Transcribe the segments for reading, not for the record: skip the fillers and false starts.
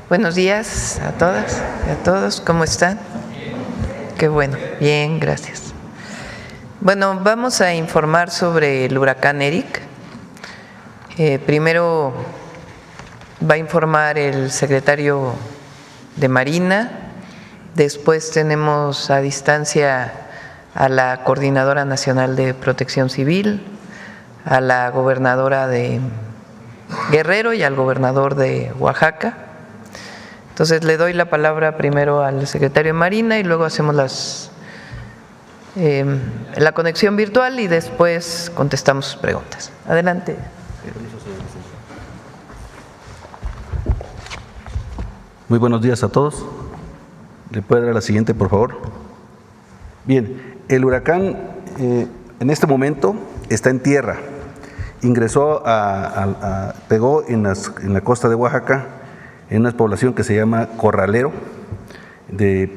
Buenos días a todas y a todos, ¿cómo están? Qué bueno, bien, gracias. Bueno, vamos a informar sobre el huracán Eric. Primero va a informar el secretario de Marina, después tenemos a distancia a la Coordinadora Nacional de Protección Civil, a la gobernadora de Guerrero y al gobernador de Oaxaca. Entonces le doy la palabra primero al secretario de Marina y luego hacemos la conexión virtual y después contestamos sus preguntas. Adelante. Muy buenos días a todos. ¿Le puede dar la siguiente, por favor? Bien, el huracán en este momento está en tierra. Ingresó, pegó en la costa de Oaxaca, en una población que se llama Corralero,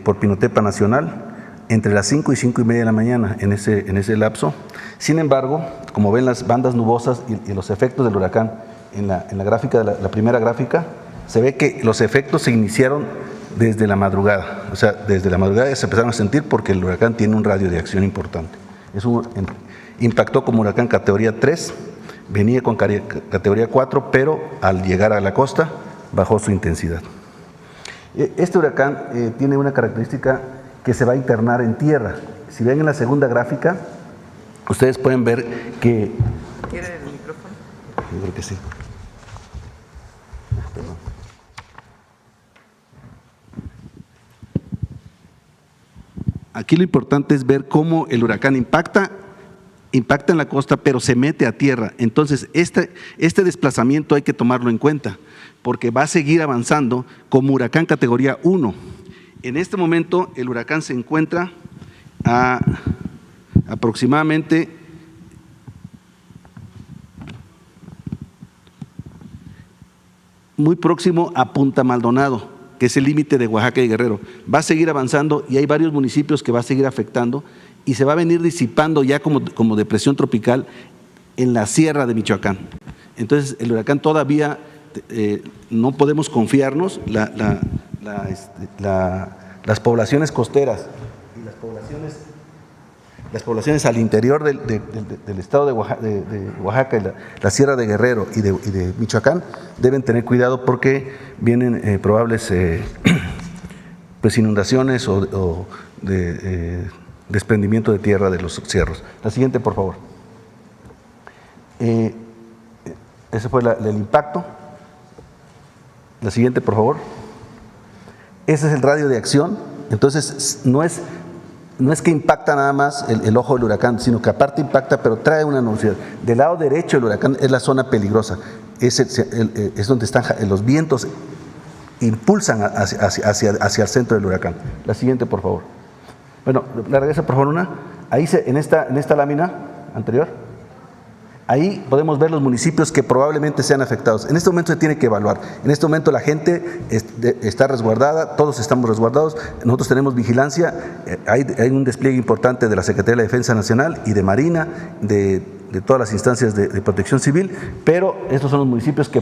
por Pinotepa Nacional, entre las 5 y 5 y media de la mañana, en ese lapso. Sin embargo, como ven las bandas nubosas y los efectos del huracán en la gráfica, la primera gráfica, se ve que los efectos se iniciaron desde la madrugada. O sea, desde la madrugada ya se empezaron a sentir porque el huracán tiene un radio de acción importante. Impactó como huracán categoría 3, venía con categoría 4, pero al llegar a la costa bajó su intensidad. Este huracán tiene una característica que se va a internar en tierra. Si ven en la segunda gráfica, ustedes pueden ver que… ¿Quiere el micrófono? Yo creo que sí. Perdón. Aquí lo importante es ver cómo el huracán impacta en la costa, pero se mete a tierra. Entonces, este desplazamiento hay que tomarlo en cuenta, porque va a seguir avanzando como huracán categoría 1. En este momento, el huracán se encuentra a aproximadamente muy próximo a Punta Maldonado, que es el límite de Oaxaca y Guerrero. Va a seguir avanzando y hay varios municipios que va a seguir afectando y se va a venir disipando ya como depresión tropical en la sierra de Michoacán. Entonces, el huracán todavía no podemos confiarnos, las poblaciones costeras y las poblaciones al interior del estado de Oaxaca y la sierra de Guerrero y de Michoacán deben tener cuidado porque vienen probables pues inundaciones o desprendimiento de tierra de los cerros. La siguiente, por favor. Ese fue el impacto. La siguiente, por favor. Ese es el radio de acción. Entonces, no es que impacta nada más el ojo del huracán, sino que aparte impacta, pero trae una nubosidad. Del lado derecho del huracán es la zona peligrosa. Es donde están los vientos, impulsan hacia el centro del huracán. La siguiente, por favor. Bueno, la regresa, por favor, una. Ahí, en esta lámina anterior, ahí podemos ver los municipios que probablemente sean afectados. En este momento se tiene que evaluar. En este momento la gente está resguardada, todos estamos resguardados, nosotros tenemos vigilancia, hay un despliegue importante de la Secretaría de la Defensa Nacional y de Marina, de todas las instancias de protección civil, pero estos son los municipios que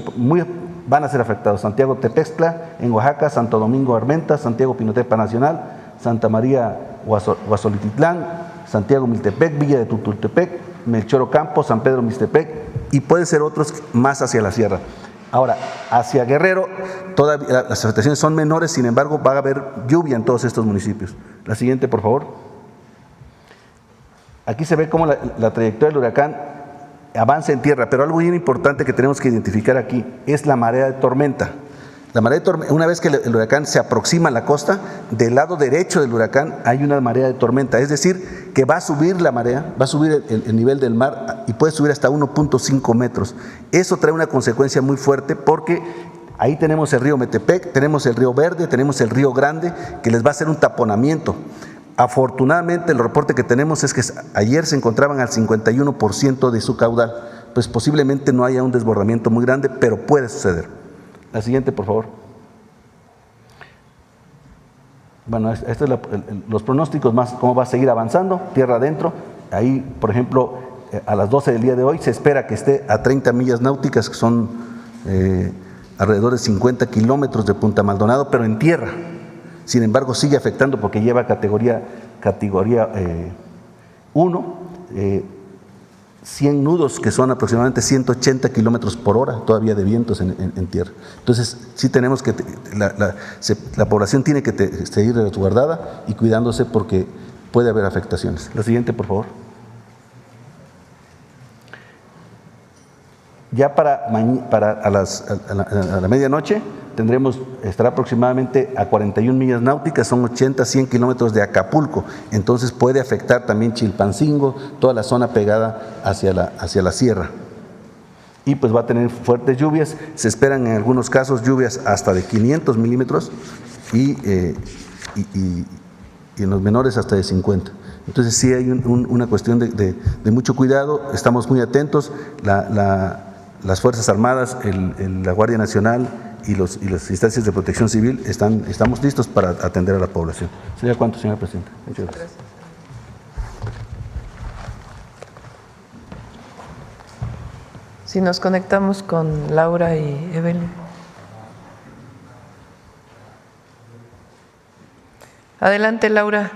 van a ser afectados. Santiago Tepextla, en Oaxaca, Santo Domingo Armenta, Santiago Pinotepa Nacional, Santa María Huazolititlán, Santiago Miltepec, Villa de Tutultepec, Melchor Ocampo, San Pedro Mixtepec y pueden ser otros más hacia la sierra. Ahora, hacia Guerrero, todavía las afectaciones son menores, sin embargo, va a haber lluvia en todos estos municipios. La siguiente, por favor. Aquí se ve cómo la trayectoria del huracán avanza en tierra, pero algo bien importante que tenemos que identificar aquí es la marea de tormenta. La marea de tormenta, una vez que el huracán se aproxima a la costa, del lado derecho del huracán hay una marea de tormenta, es decir, que va a subir la marea, va a subir el nivel del mar y puede subir hasta 1.5 metros. Eso trae una consecuencia muy fuerte porque ahí tenemos el río Metepec, tenemos el río Verde, tenemos el río Grande, que les va a hacer un taponamiento. Afortunadamente, el reporte que tenemos es que ayer se encontraban al 51% de su caudal, pues posiblemente no haya un desbordamiento muy grande, pero puede suceder. La siguiente, por favor. Bueno, estos son los pronósticos más, cómo va a seguir avanzando, tierra adentro. Ahí, por ejemplo, a las 12 del día de hoy se espera que esté a 30 millas náuticas, que son alrededor de 50 kilómetros de Punta Maldonado, pero en tierra. Sin embargo, sigue afectando porque lleva categoría 1, 100 nudos, que son aproximadamente 180 kilómetros por hora todavía de vientos en tierra. Entonces, sí tenemos que, la población tiene que seguir resguardada y cuidándose porque puede haber afectaciones. La siguiente, por favor. Ya a la medianoche estará aproximadamente a 41 millas náuticas, son 80, 100 kilómetros de Acapulco. Entonces puede afectar también Chilpancingo, toda la zona pegada hacia la sierra. Y pues va a tener fuertes lluvias, se esperan en algunos casos lluvias hasta de 500 milímetros y en los menores hasta de 50. Entonces sí hay una cuestión de mucho cuidado, estamos muy atentos. Las Fuerzas Armadas, la Guardia Nacional y las instancias de protección civil estamos listos para atender a la población. ¿Sería cuánto, señora presidenta? Muchas gracias. Si nos conectamos con Laura y Evelyn. Adelante, Laura.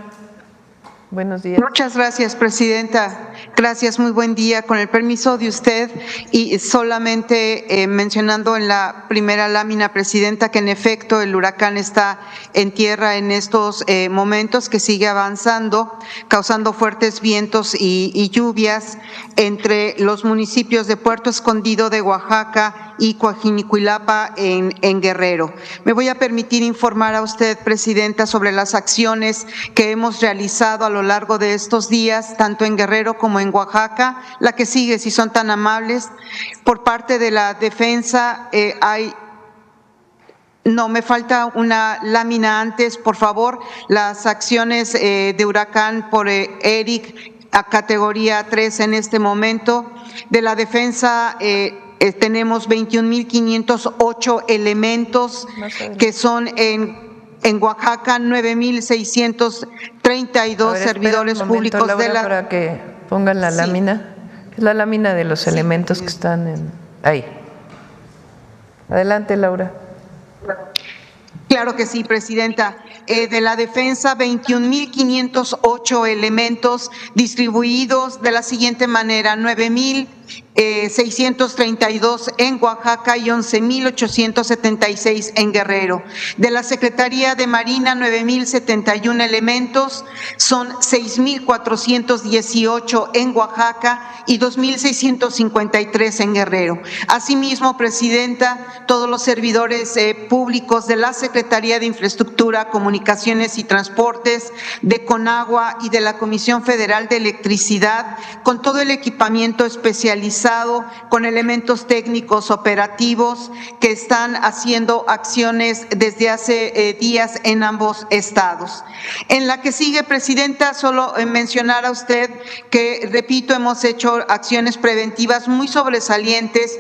Buenos días. Muchas gracias, presidenta. Gracias, muy buen día. Con el permiso de usted y solamente mencionando en la primera lámina, presidenta, que en efecto el huracán está en tierra en estos momentos, que sigue avanzando, causando fuertes vientos y lluvias entre los municipios de Puerto Escondido de Oaxaca y Coajinicuilapa en Guerrero. Me voy a permitir informar a usted, presidenta, sobre las acciones que hemos realizado a lo largo de estos días, tanto en Guerrero como en Oaxaca. La que sigue, si son tan amables. Por parte de la defensa no, me falta una lámina antes, por favor. Las acciones de huracán por Eric a categoría 3 en este momento. De la defensa tenemos 21.508 elementos que son en Oaxaca 9.632 servidores públicos, Laura, de la… para que pongan la lámina. Es la lámina de los elementos que están ahí. Adelante, Laura. Claro que sí, presidenta. De la defensa, 21.508 elementos distribuidos de la siguiente manera: 9.632 en Oaxaca y 11.876 en Guerrero. De la Secretaría de Marina, 9.071 elementos, son 6.418 en Oaxaca y 2.653 en Guerrero. Asimismo, presidenta, todos los servidores públicos de la Secretaría de Infraestructura, Comunicaciones y Transportes, de Conagua y de la Comisión Federal de Electricidad, con todo el equipamiento especializado, con elementos técnicos operativos que están haciendo acciones desde hace días en ambos estados. En la que sigue, presidenta, solo mencionar a usted que, repito, hemos hecho acciones preventivas muy sobresalientes.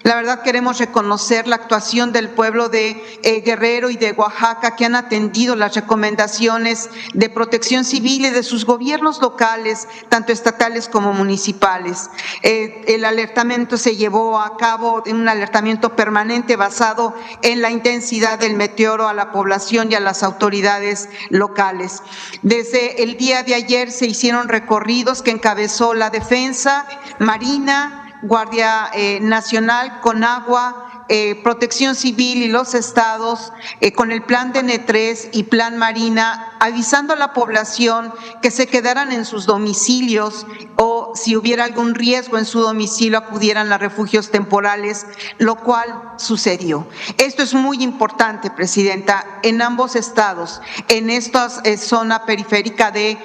La verdad, queremos reconocer la actuación del pueblo de Guerrero y de Oaxaca, que han atendido las recomendaciones de protección civil y de sus gobiernos locales, tanto estatales como municipales. El alertamiento se llevó a cabo en un alertamiento permanente basado en la intensidad del meteoro a la población y a las autoridades locales. Desde el día de ayer se hicieron recorridos que encabezó la Defensa, Marina, Guardia Nacional, Conagua, Protección Civil y los estados, con el plan DN3 y plan Marina, avisando a la población que se quedaran en sus domicilios o si hubiera algún riesgo en su domicilio acudieran a refugios temporales, lo cual sucedió. Esto es muy importante, presidenta, en ambos estados, en esta zona periférica de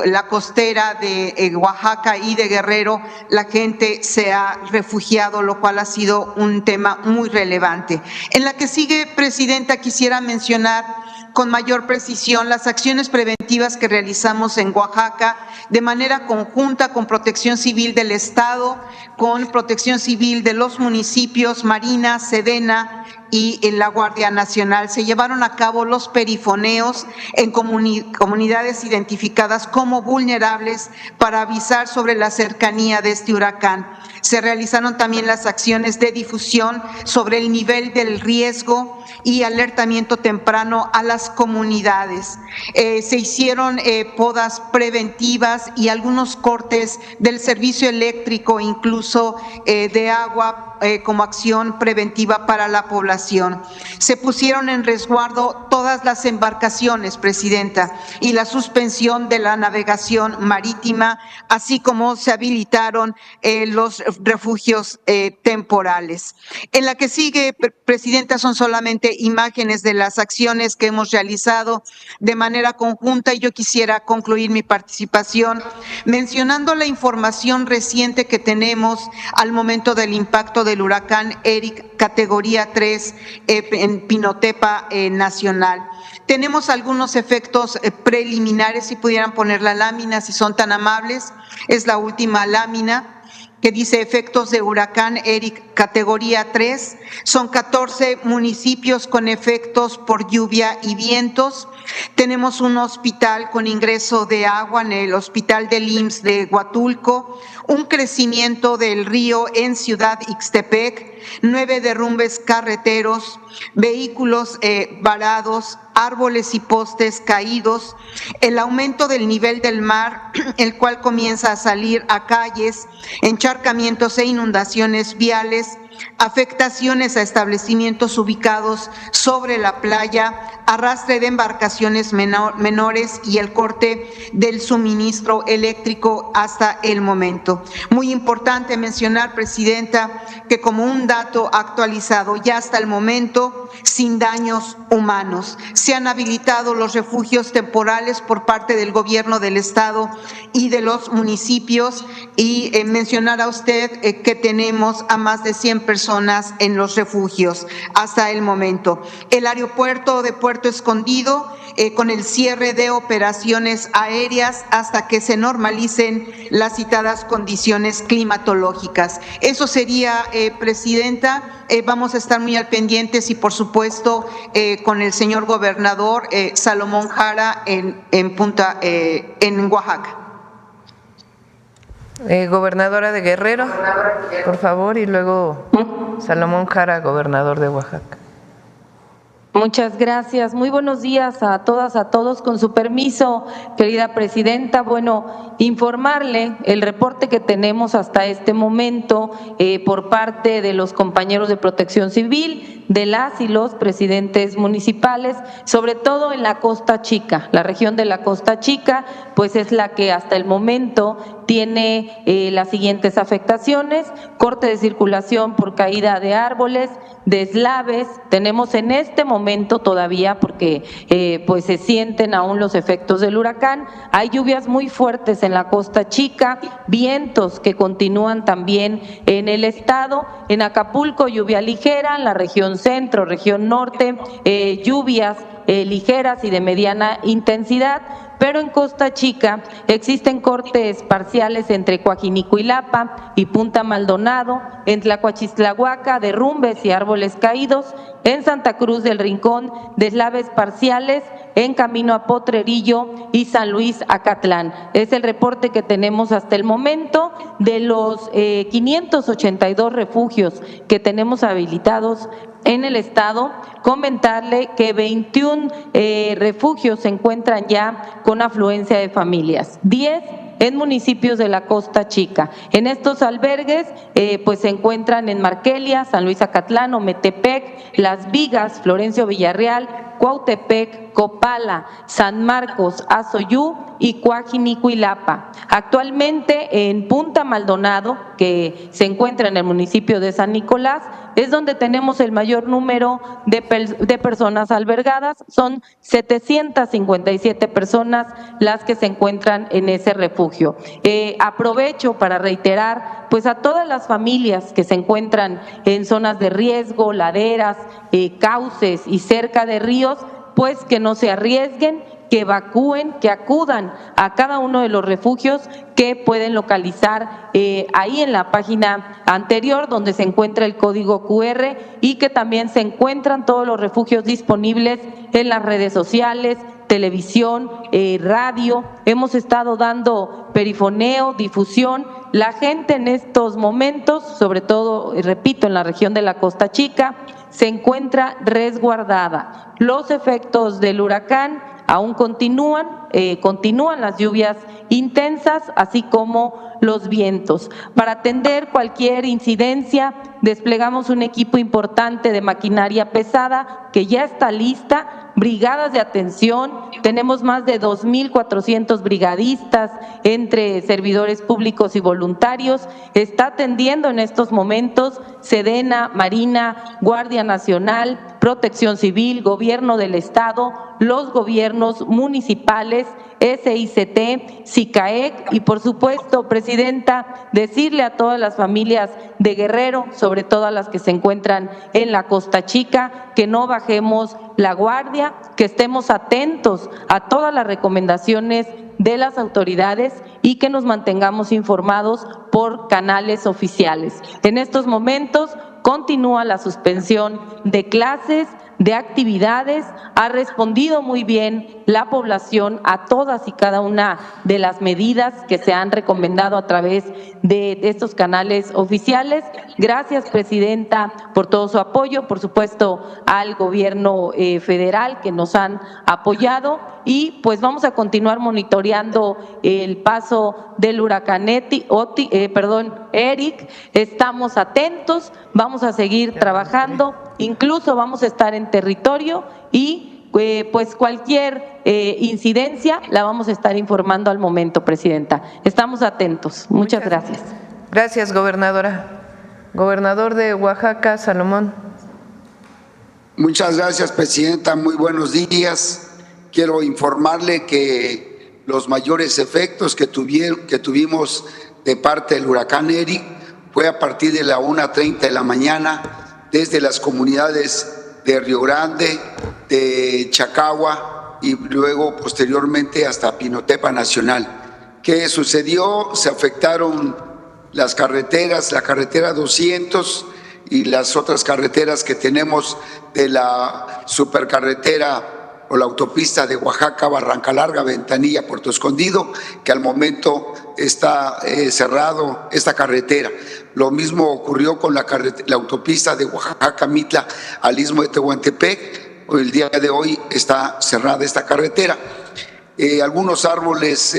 la costera de Oaxaca y de Guerrero, la gente se ha refugiado, lo cual ha sido un tema muy relevante. En la que sigue, presidenta, quisiera mencionar con mayor precisión las acciones preventivas que realizamos en Oaxaca de manera conjunta con Protección Civil del Estado, con Protección Civil de los municipios, Marina, Sedena, y en la Guardia Nacional. Se llevaron a cabo los perifoneos en comunidades identificadas como vulnerables para avisar sobre la cercanía de este huracán. Se realizaron también las acciones de difusión sobre el nivel del riesgo y alertamiento temprano a las comunidades. Se hicieron podas preventivas y algunos cortes del servicio eléctrico, incluso de agua, como acción preventiva para la población. Se pusieron en resguardo todas las embarcaciones, Presidenta, y la suspensión de la navegación marítima, así como se habilitaron los refugios temporales. En la que sigue, Presidenta, son solamente imágenes de las acciones que hemos realizado de manera conjunta, y yo quisiera concluir mi participación mencionando la información reciente que tenemos al momento del impacto del huracán Eric, categoría 3 en Pinotepa Nacional. Tenemos algunos efectos preliminares, si pudieran poner la lámina, si son tan amables. Es la última lámina que dice efectos de huracán Eric categoría 3. Son 14 municipios con efectos por lluvia y vientos. Tenemos un hospital con ingreso de agua en el hospital del IMSS de Huatulco, un crecimiento del río en Ciudad Ixtepec, 9 derrumbes carreteros, vehículos varados, árboles y postes caídos, el aumento del nivel del mar, el cual comienza a salir a calles, encharcamientos e inundaciones viales, afectaciones a establecimientos ubicados sobre la playa, arrastre de embarcaciones menores y el corte del suministro eléctrico hasta el momento. Muy importante mencionar, Presidenta, que como un dato actualizado ya hasta el momento, sin daños humanos, se han habilitado los refugios temporales por parte del Gobierno del Estado y de los municipios, y mencionar a usted que tenemos a más de 100 personas en los refugios hasta el momento. El aeropuerto de Puerto Escondido, con el cierre de operaciones aéreas hasta que se normalicen las citadas condiciones climatológicas. Eso sería, Presidenta. Vamos a estar muy al pendientes y, por supuesto, con el señor gobernador Salomón Jara en Oaxaca. Gobernadora de Guerrero, por favor, y luego Salomón Jara, gobernador de Oaxaca. Muchas gracias. Muy buenos días a todas, a todos. Con su permiso, querida Presidenta, bueno, informarle el reporte que tenemos hasta este momento por parte de los compañeros de Protección Civil, de las y los presidentes municipales, sobre todo en la Costa Chica. La región de la Costa Chica, pues es la que hasta el momento tiene las siguientes afectaciones: corte de circulación por caída de árboles, deslaves. Tenemos en este momento todavía, porque pues se sienten aún los efectos del huracán, hay lluvias muy fuertes en la Costa Chica, vientos que continúan también en el estado. En Acapulco, lluvia ligera, en la región centro, región norte, lluvias ligeras y de mediana intensidad. Pero en Costa Chica existen cortes parciales entre Coajinicuilapa y Punta Maldonado, en Tlacuachistlahuaca, derrumbes y árboles caídos, en Santa Cruz del Rincón, deslaves parciales, en camino a Potrerillo y San Luis Acatlán. Es el reporte que tenemos hasta el momento. De los 582 refugios que tenemos habilitados en el estado, comentarle que 21 refugios se encuentran ya con afluencia de familias, 10 en municipios de la Costa Chica. En estos albergues pues se encuentran en Marquelia, San Luis Acatlán, Ometepec, Las Vigas, Florencio Villarreal, Cuautepec, Copala, San Marcos, Azoyú y Coajinicuilapa. Actualmente en Punta Maldonado, que se encuentra en el municipio de San Nicolás, es donde tenemos el mayor número de personas albergadas. Son 757 personas las que se encuentran en ese refugio. Aprovecho para reiterar pues a todas las familias que se encuentran en zonas de riesgo, laderas, cauces y cerca de ríos, pues que no se arriesguen, que evacúen, que acudan a cada uno de los refugios que pueden localizar ahí en la página anterior donde se encuentra el código QR, y que también se encuentran todos los refugios disponibles en las redes sociales, televisión, radio. Hemos estado dando perifoneo, difusión. La gente en estos momentos, sobre todo, repito, en la región de la Costa Chica, se encuentra resguardada. Los efectos del huracán aún continúan las lluvias intensas, así como los vientos. Para atender cualquier incidencia, desplegamos un equipo importante de maquinaria pesada que ya está lista, brigadas de atención, tenemos más de 2,400 brigadistas entre servidores públicos y voluntarios. Está atendiendo en estos momentos Sedena, Marina, Guardia Nacional, Protección Civil, Gobierno del Estado, los gobiernos municipales, SICT, SICAEC y, por supuesto, Presidenta, decirle a todas las familias de Guerrero, sobre todo a las que se encuentran en la Costa Chica, que no bajemos la guardia, que estemos atentos a todas las recomendaciones de las autoridades y que nos mantengamos informados por canales oficiales. En estos momentos continúa la suspensión de clases, de actividades. Ha respondido muy bien la población a todas y cada una de las medidas que se han recomendado a través de estos canales oficiales. Gracias, Presidenta, por todo su apoyo, por supuesto al gobierno federal que nos han apoyado, y pues vamos a continuar monitoreando el paso del huracán Eric. Estamos atentos, vamos a seguir trabajando, incluso vamos a estar en territorio y pues cualquier incidencia la vamos a estar informando al momento, Presidenta. Estamos atentos. Muchas gracias. Gracias, gobernadora. Gobernador de Oaxaca, Salomón. Muchas gracias, Presidenta. Muy buenos días. Quiero informarle que los mayores efectos que tuvimos de parte del huracán Eric fue a partir de la 1:30 de la mañana, desde las comunidades de Río Grande, de Chacagua y luego posteriormente hasta Pinotepa Nacional. ¿Qué sucedió? Se afectaron las carreteras, la carretera 200 y las otras carreteras que tenemos de la supercarretera o la autopista de Oaxaca, Barranca Larga, Ventanilla, Puerto Escondido, que al momento está cerrado esta carretera. Lo mismo ocurrió con la autopista de Oaxaca-Mitla al Istmo de Tehuantepec. El día de hoy está cerrada esta carretera. Algunos árboles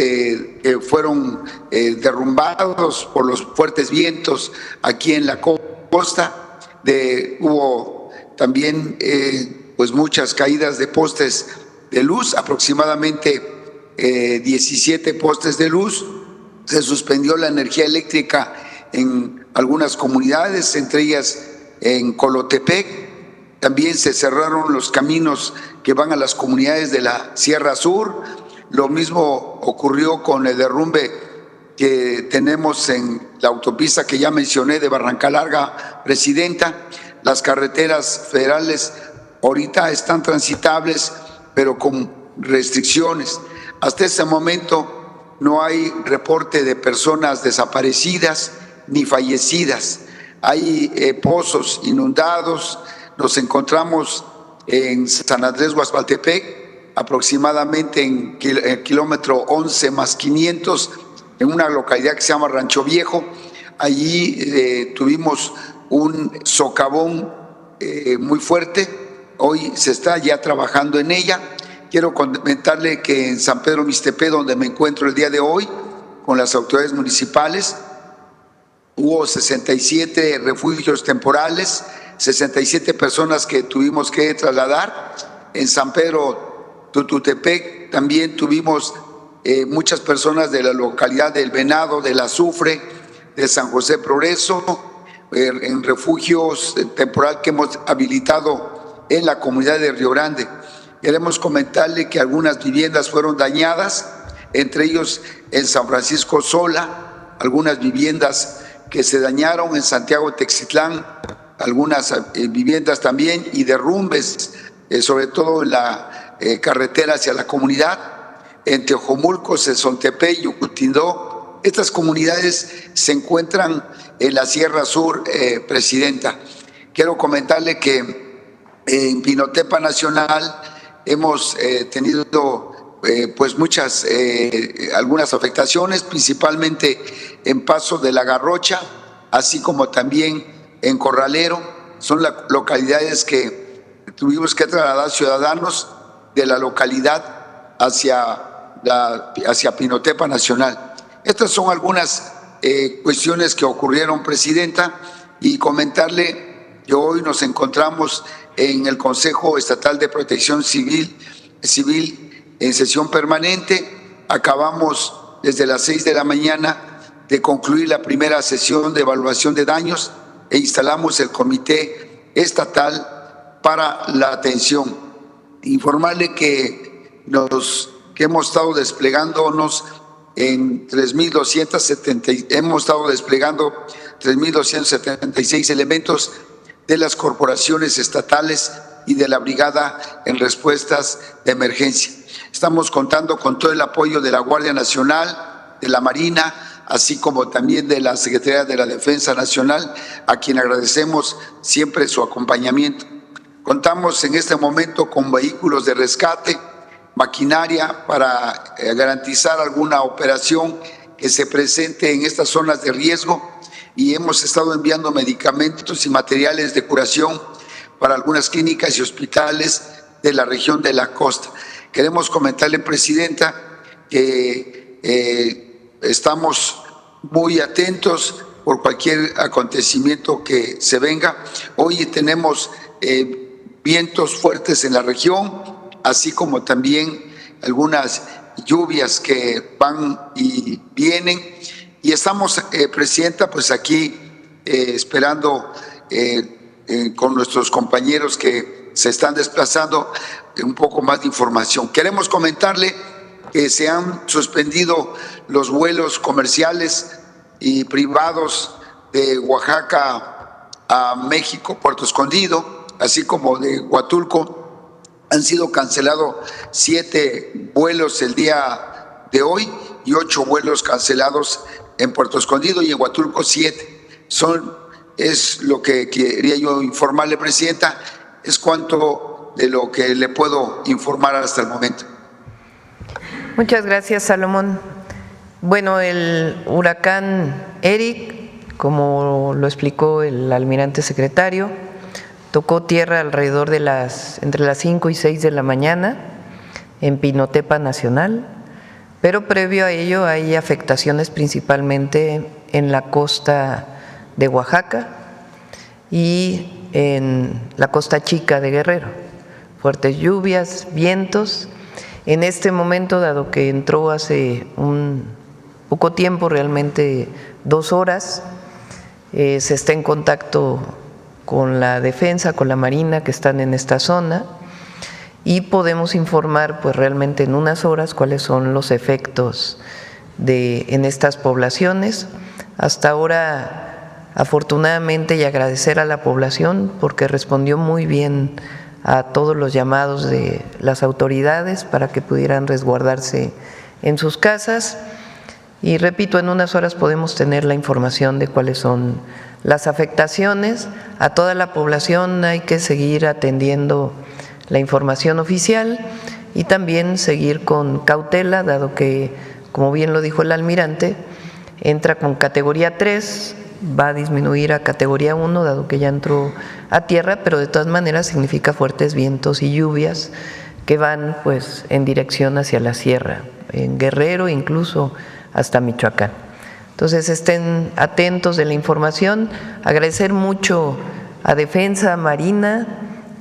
fueron derrumbados por los fuertes vientos aquí en la costa. Hubo también pues muchas caídas de postes de luz, aproximadamente 17 postes de luz. Se suspendió la energía eléctrica en algunas comunidades, entre ellas en Colotepec. También se cerraron los caminos que van a las comunidades de la Sierra Sur. Lo mismo ocurrió con el derrumbe que tenemos en la autopista que ya mencioné de Barranca Larga, Presidenta. Las carreteras federales ahorita están transitables, pero con restricciones. Hasta este momento no hay reporte de personas desaparecidas ni fallecidas. Hay pozos inundados. Nos encontramos en San Andrés Guazpaltepec, aproximadamente en el kilómetro 11 más 500, en una localidad que se llama Rancho Viejo. Allí tuvimos un socavón muy fuerte. Hoy se está ya trabajando en ella. Quiero comentarle que en San Pedro Mixtepec, donde me encuentro el día de hoy, con las autoridades municipales, hubo 67 refugios temporales, 67 personas que tuvimos que trasladar. En San Pedro Tututepec también tuvimos muchas personas de la localidad del Venado, del Azufre, de San José Progreso, en refugios temporal que hemos habilitado en la comunidad de Río Grande. Queremos comentarle que algunas viviendas fueron dañadas, entre ellos en San Francisco Sola, algunas viviendas que se dañaron en Santiago Texitlán, algunas viviendas también, y derrumbes, sobre todo en la carretera hacia la comunidad, en Teojomulco, Sezontepec y Ucutindó. Estas comunidades se encuentran en la Sierra Sur, Presidenta. Quiero comentarle que en Pinotepa Nacional hemos tenido pues algunas afectaciones, principalmente en Paso de la Garrocha, así como también en Corralero. Son las localidades que tuvimos que trasladar ciudadanos de la localidad hacia Pinotepa Nacional. Estas son algunas cuestiones que ocurrieron, Presidenta, y comentarle que hoy nos encontramos en el Consejo Estatal de Protección Civil en sesión permanente. Acabamos desde las 6 de la mañana de concluir la primera sesión de evaluación de daños e instalamos el Comité Estatal para la Atención. Informarle que hemos estado desplegándonos en 3.276 elementos de las corporaciones estatales y de la Brigada en Respuestas de Emergencia. Estamos contando con todo el apoyo de la Guardia Nacional, de la Marina, así como también de la Secretaría de la Defensa Nacional, a quien agradecemos siempre su acompañamiento. Contamos en este momento con vehículos de rescate, maquinaria para garantizar alguna operación que se presente en estas zonas de riesgo, y hemos estado enviando medicamentos y materiales de curación para algunas clínicas y hospitales de la región de la costa. Queremos comentarle, Presidenta, que estamos muy atentos por cualquier acontecimiento que se venga. Hoy tenemos vientos fuertes en la región, así como también algunas lluvias que van y vienen. Y estamos, Presidenta, pues aquí esperando con nuestros compañeros que se están desplazando un poco más de información. Queremos comentarle que se han suspendido los vuelos comerciales y privados de Oaxaca a México, Puerto Escondido, así como de Huatulco. Han sido cancelados 7 vuelos el día de hoy y 8 vuelos cancelados en Puerto Escondido, y en Huatulco 7. Es lo que quería yo informarle, Presidenta. Es cuanto de lo que le puedo informar hasta el momento. Muchas gracias, Salomón. Bueno, el huracán Eric, como lo explicó el almirante secretario, tocó tierra alrededor de entre las 5 y 6 de la mañana en Pinotepa Nacional, pero previo a ello hay afectaciones principalmente en la costa de Oaxaca y en la costa chica de Guerrero. Fuertes lluvias, vientos. En este momento, dado que entró hace un poco tiempo, realmente 2 horas, se está en contacto con la defensa, con la Marina, que están en esta zona, y podemos informar pues realmente en unas horas cuáles son los efectos en estas poblaciones. Hasta ahora, afortunadamente, y agradecer a la población porque respondió muy bien a todos los llamados de las autoridades para que pudieran resguardarse en sus casas. Y repito, en unas horas podemos tener la información de cuáles son las afectaciones. A toda la población hay que seguir atendiendo la información oficial y también seguir con cautela, dado que, como bien lo dijo el almirante, entra con categoría 3, va a disminuir a categoría 1, dado que ya entró a tierra, pero de todas maneras significa fuertes vientos y lluvias que van pues en dirección hacia la sierra, en Guerrero, incluso hasta Michoacán. Entonces estén atentos de la información. Agradecer mucho a Defensa, a Marina,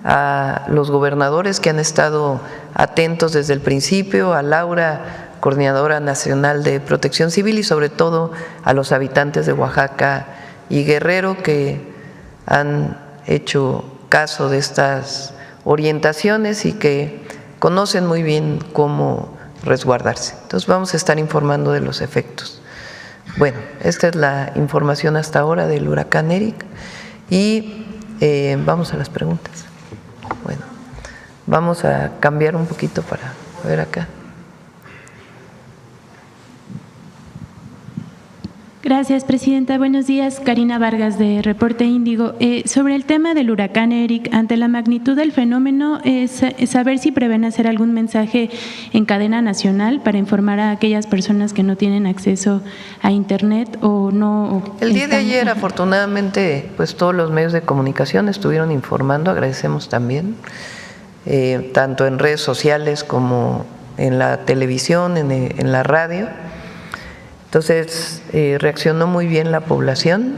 a los gobernadores que han estado atentos desde el principio, a Laura, Coordinadora Nacional de Protección Civil, y sobre todo a los habitantes de Oaxaca y Guerrero que han hecho caso de estas orientaciones y que conocen muy bien cómo resguardarse. Entonces vamos a estar informando de los efectos. Bueno, esta es la información hasta ahora del huracán Eric y vamos a las preguntas. Bueno, Vamos a cambiar un poquito para ver acá. Gracias, presidenta. Buenos días. Karina Vargas, de Reporte Índigo. Sobre el tema del huracán Eric, ante la magnitud del fenómeno, saber si prevén hacer algún mensaje en cadena nacional para informar a aquellas personas que no tienen acceso a Internet o no. El día de ayer, afortunadamente, pues todos los medios de comunicación estuvieron informando, agradecemos también, tanto en redes sociales como en la televisión, en la radio. Entonces, reaccionó muy bien la población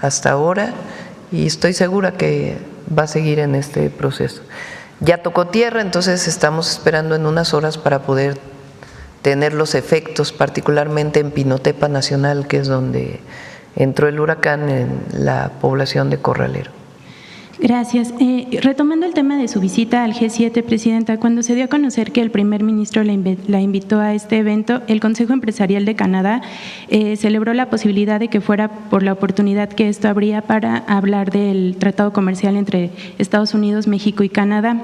hasta ahora y estoy segura que va a seguir en este proceso. Ya tocó tierra, entonces estamos esperando en unas horas para poder tener los efectos, particularmente en Pinotepa Nacional, que es donde entró el huracán, en la población de Corralero. Gracias. Retomando el tema de su visita al G7, presidenta, cuando se dio a conocer que el primer ministro la invitó a este evento, el Consejo Empresarial de Canadá celebró la posibilidad de que fuera por la oportunidad que esto habría para hablar del tratado comercial entre Estados Unidos, México y Canadá.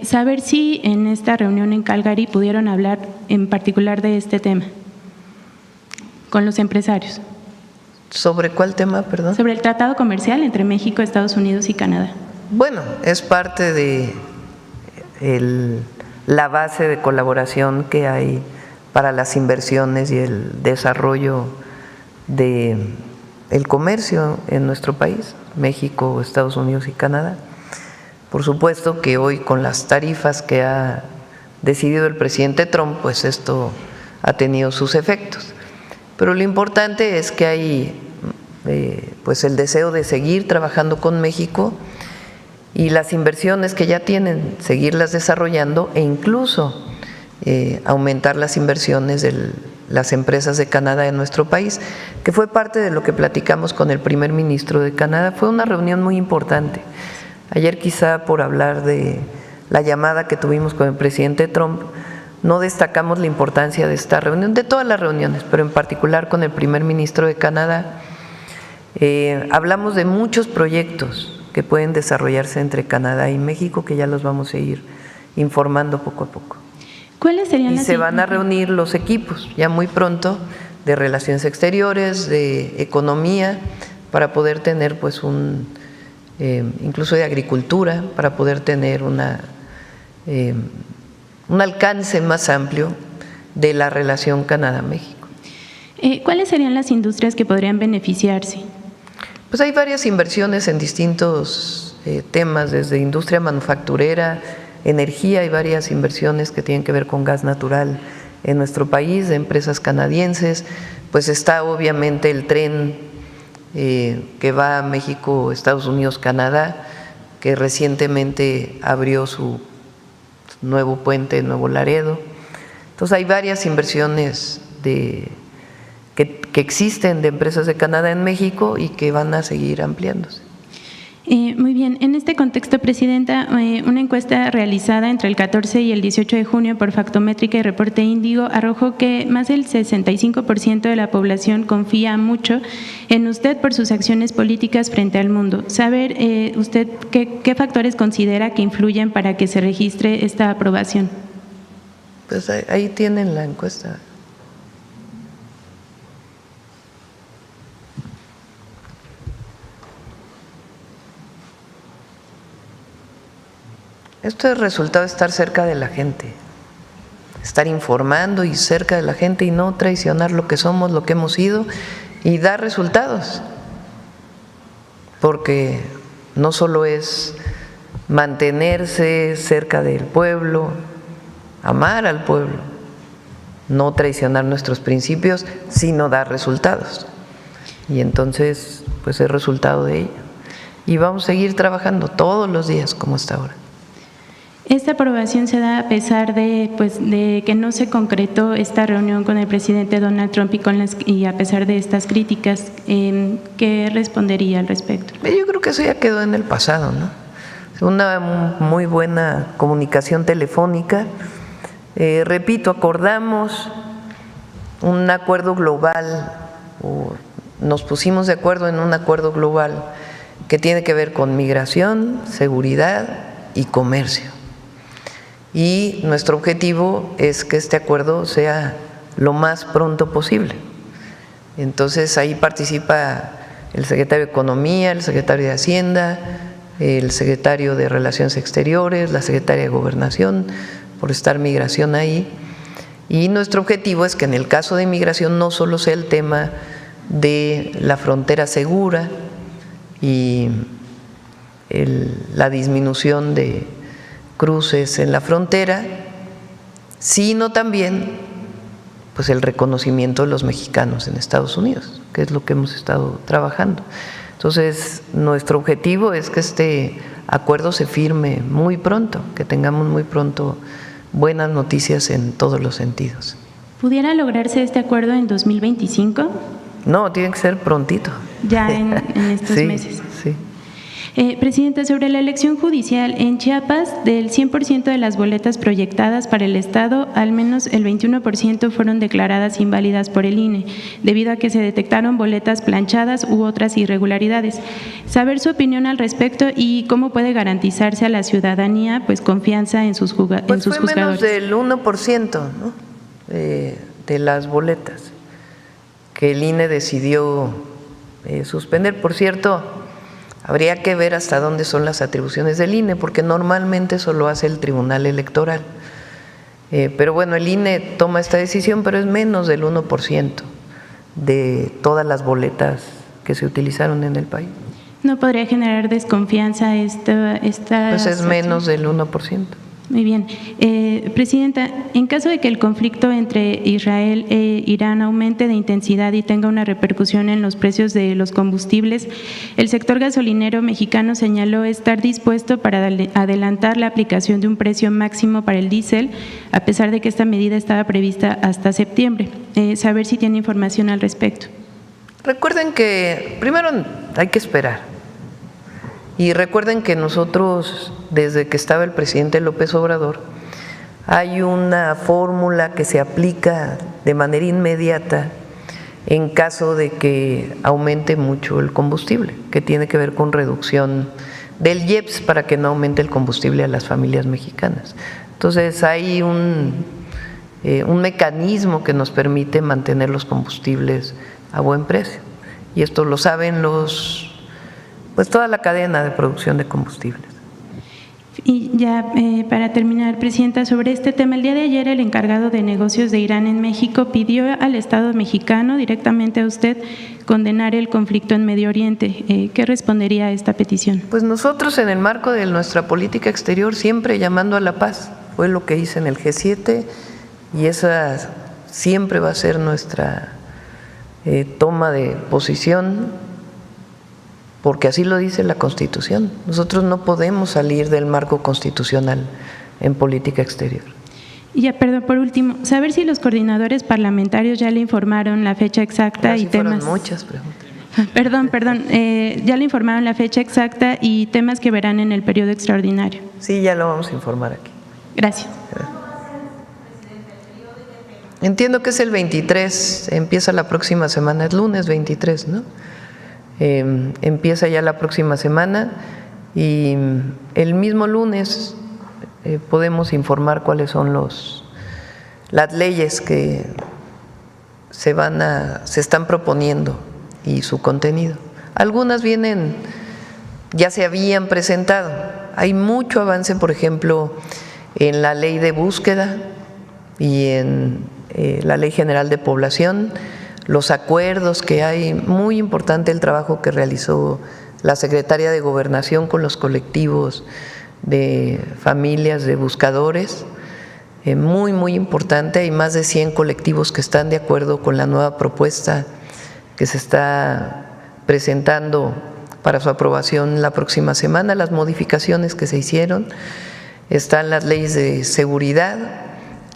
Saber si en esta reunión en Calgary pudieron hablar en particular de este tema con los empresarios. ¿Sobre cuál tema, perdón? Sobre el tratado comercial entre México, Estados Unidos y Canadá. Bueno, es parte de la base de colaboración que hay para las inversiones y el desarrollo del comercio en nuestro país, México, Estados Unidos y Canadá. Por supuesto que hoy con las tarifas que ha decidido el presidente Trump, pues esto ha tenido sus efectos. Pero lo importante es que hay pues el deseo de seguir trabajando con México y las inversiones que ya tienen, seguirlas desarrollando e incluso aumentar las inversiones de las empresas de Canadá en nuestro país, que fue parte de lo que platicamos con el primer ministro de Canadá. Fue una reunión muy importante. Ayer, quizá por hablar de la llamada que tuvimos con el presidente Trump, no destacamos la importancia de esta reunión, de todas las reuniones, pero en particular con el primer ministro de Canadá. Hablamos de muchos proyectos que pueden desarrollarse entre Canadá y México, que ya los vamos a ir informando poco a poco. ¿Cuáles serían las? Y se van a reunir los equipos ya muy pronto de Relaciones Exteriores, de Economía, para poder tener pues incluso de Agricultura, para poder tener un alcance más amplio de la relación Canadá-México. ¿Cuáles serían las industrias que podrían beneficiarse? Pues hay varias inversiones en distintos temas, desde industria manufacturera, energía, hay varias inversiones que tienen que ver con gas natural en nuestro país, de empresas canadienses. Pues está obviamente el tren que va a México, Estados Unidos, Canadá, que recientemente abrió su nuevo puente en Nuevo Laredo. Entonces hay varias inversiones que existen de empresas de Canadá en México y que van a seguir ampliándose. Muy bien. En este contexto, presidenta, una encuesta realizada entre el 14 y el 18 de junio por Factométrica y Reporte Índigo arrojó que más del 65% de la población confía mucho en usted por sus acciones políticas frente al mundo. Saber usted qué factores considera que influyen para que se registre esta aprobación. Pues ahí tienen la encuesta. Esto es resultado de estar cerca de la gente, estar informando y cerca de la gente y no traicionar lo que somos, lo que hemos sido y dar resultados. Porque no solo es mantenerse cerca del pueblo, amar al pueblo, no traicionar nuestros principios, sino dar resultados. Y entonces, pues es resultado de ello. Y vamos a seguir trabajando todos los días como hasta ahora. Esta aprobación se da a pesar de que no se concretó esta reunión con el presidente Donald Trump y a pesar de estas críticas. ¿Qué respondería al respecto? Yo creo que eso ya quedó en el pasado, ¿no? Una muy buena comunicación telefónica. Repito, acordamos un acuerdo global, o nos pusimos de acuerdo en un acuerdo global que tiene que ver con migración, seguridad y comercio. y nuestro objetivo es que este acuerdo sea lo más pronto posible. Entonces ahí participa el secretario de Economía, el secretario de Hacienda, el secretario de Relaciones Exteriores, la secretaria de Gobernación, por estar Migración ahí. Y nuestro objetivo es que en el caso de migración no solo sea el tema de la frontera segura y la disminución de cruces en la frontera, sino también pues el reconocimiento de los mexicanos en Estados Unidos, que es lo que hemos estado trabajando. Entonces, nuestro objetivo es que este acuerdo se firme muy pronto, que tengamos muy pronto buenas noticias en todos los sentidos. ¿Pudiera lograrse este acuerdo en 2025? No, tiene que ser prontito. Ya en estos sí, meses. Sí. Presidenta, sobre la elección judicial, en Chiapas, del 100% de las boletas proyectadas para el Estado, al menos el 21% fueron declaradas inválidas por el INE, debido a que se detectaron boletas planchadas u otras irregularidades. Saber su opinión al respecto y cómo puede garantizarse a la ciudadanía pues confianza en sus Pues juzgadores. fue menos del 1%, ¿no? De las boletas que el INE decidió suspender. Por cierto, habría que ver hasta dónde son las atribuciones del INE, porque normalmente eso lo hace el Tribunal Electoral. Pero bueno, el INE toma esta decisión, pero es menos del 1% de todas las boletas que se utilizaron en el país. ¿No podría generar desconfianza esta Pues es menos del 1%. Muy bien. Presidenta, en caso de que el conflicto entre Israel e Irán aumente de intensidad y tenga una repercusión en los precios de los combustibles, el sector gasolinero mexicano señaló estar dispuesto para adelantar la aplicación de un precio máximo para el diésel, a pesar de que esta medida estaba prevista hasta septiembre. Saber si tiene información al respecto. Recuerden que primero hay que esperar. Y recuerden que nosotros, desde que estaba el presidente López Obrador, hay una fórmula que se aplica de manera inmediata en caso de que aumente mucho el combustible, que tiene que ver con reducción del IEPS para que no aumente el combustible a las familias mexicanas. Entonces hay un mecanismo que nos permite mantener los combustibles a buen precio. Y esto lo saben pues toda la cadena de producción de combustibles. Y ya para terminar, Presidenta, sobre este tema, el día de ayer el encargado de negocios de Irán en México pidió al Estado mexicano, directamente a usted, condenar el conflicto en Medio Oriente. ¿Qué respondería a esta petición? Pues nosotros en el marco de nuestra política exterior siempre llamando a la paz, fue lo que hice en el G7 y esa siempre va a ser nuestra toma de posición, porque así lo dice la Constitución. Nosotros no podemos salir del marco constitucional en política exterior. Y ya, perdón, por último, saber si los coordinadores parlamentarios ya le informaron la fecha exacta y temas. Fueron muchas preguntas. Perdón, ya le informaron la fecha exacta y temas que verán en el periodo extraordinario. Sí, ya lo vamos a informar aquí. Gracias. Entiendo que es el 23, empieza la próxima semana, es lunes 23, ¿no? Empieza ya la próxima semana y el mismo lunes podemos informar cuáles son las leyes que se están proponiendo y su contenido. Algunas ya se habían presentado. Hay mucho avance, por ejemplo, en la ley de búsqueda y en la Ley General de Población, los acuerdos que hay, muy importante el trabajo que realizó la Secretaría de Gobernación con los colectivos de familias de buscadores, muy importante. Hay más de 100 colectivos que están de acuerdo con la nueva propuesta que se está presentando para su aprobación la próxima semana, las modificaciones que se hicieron. Están las leyes de seguridad,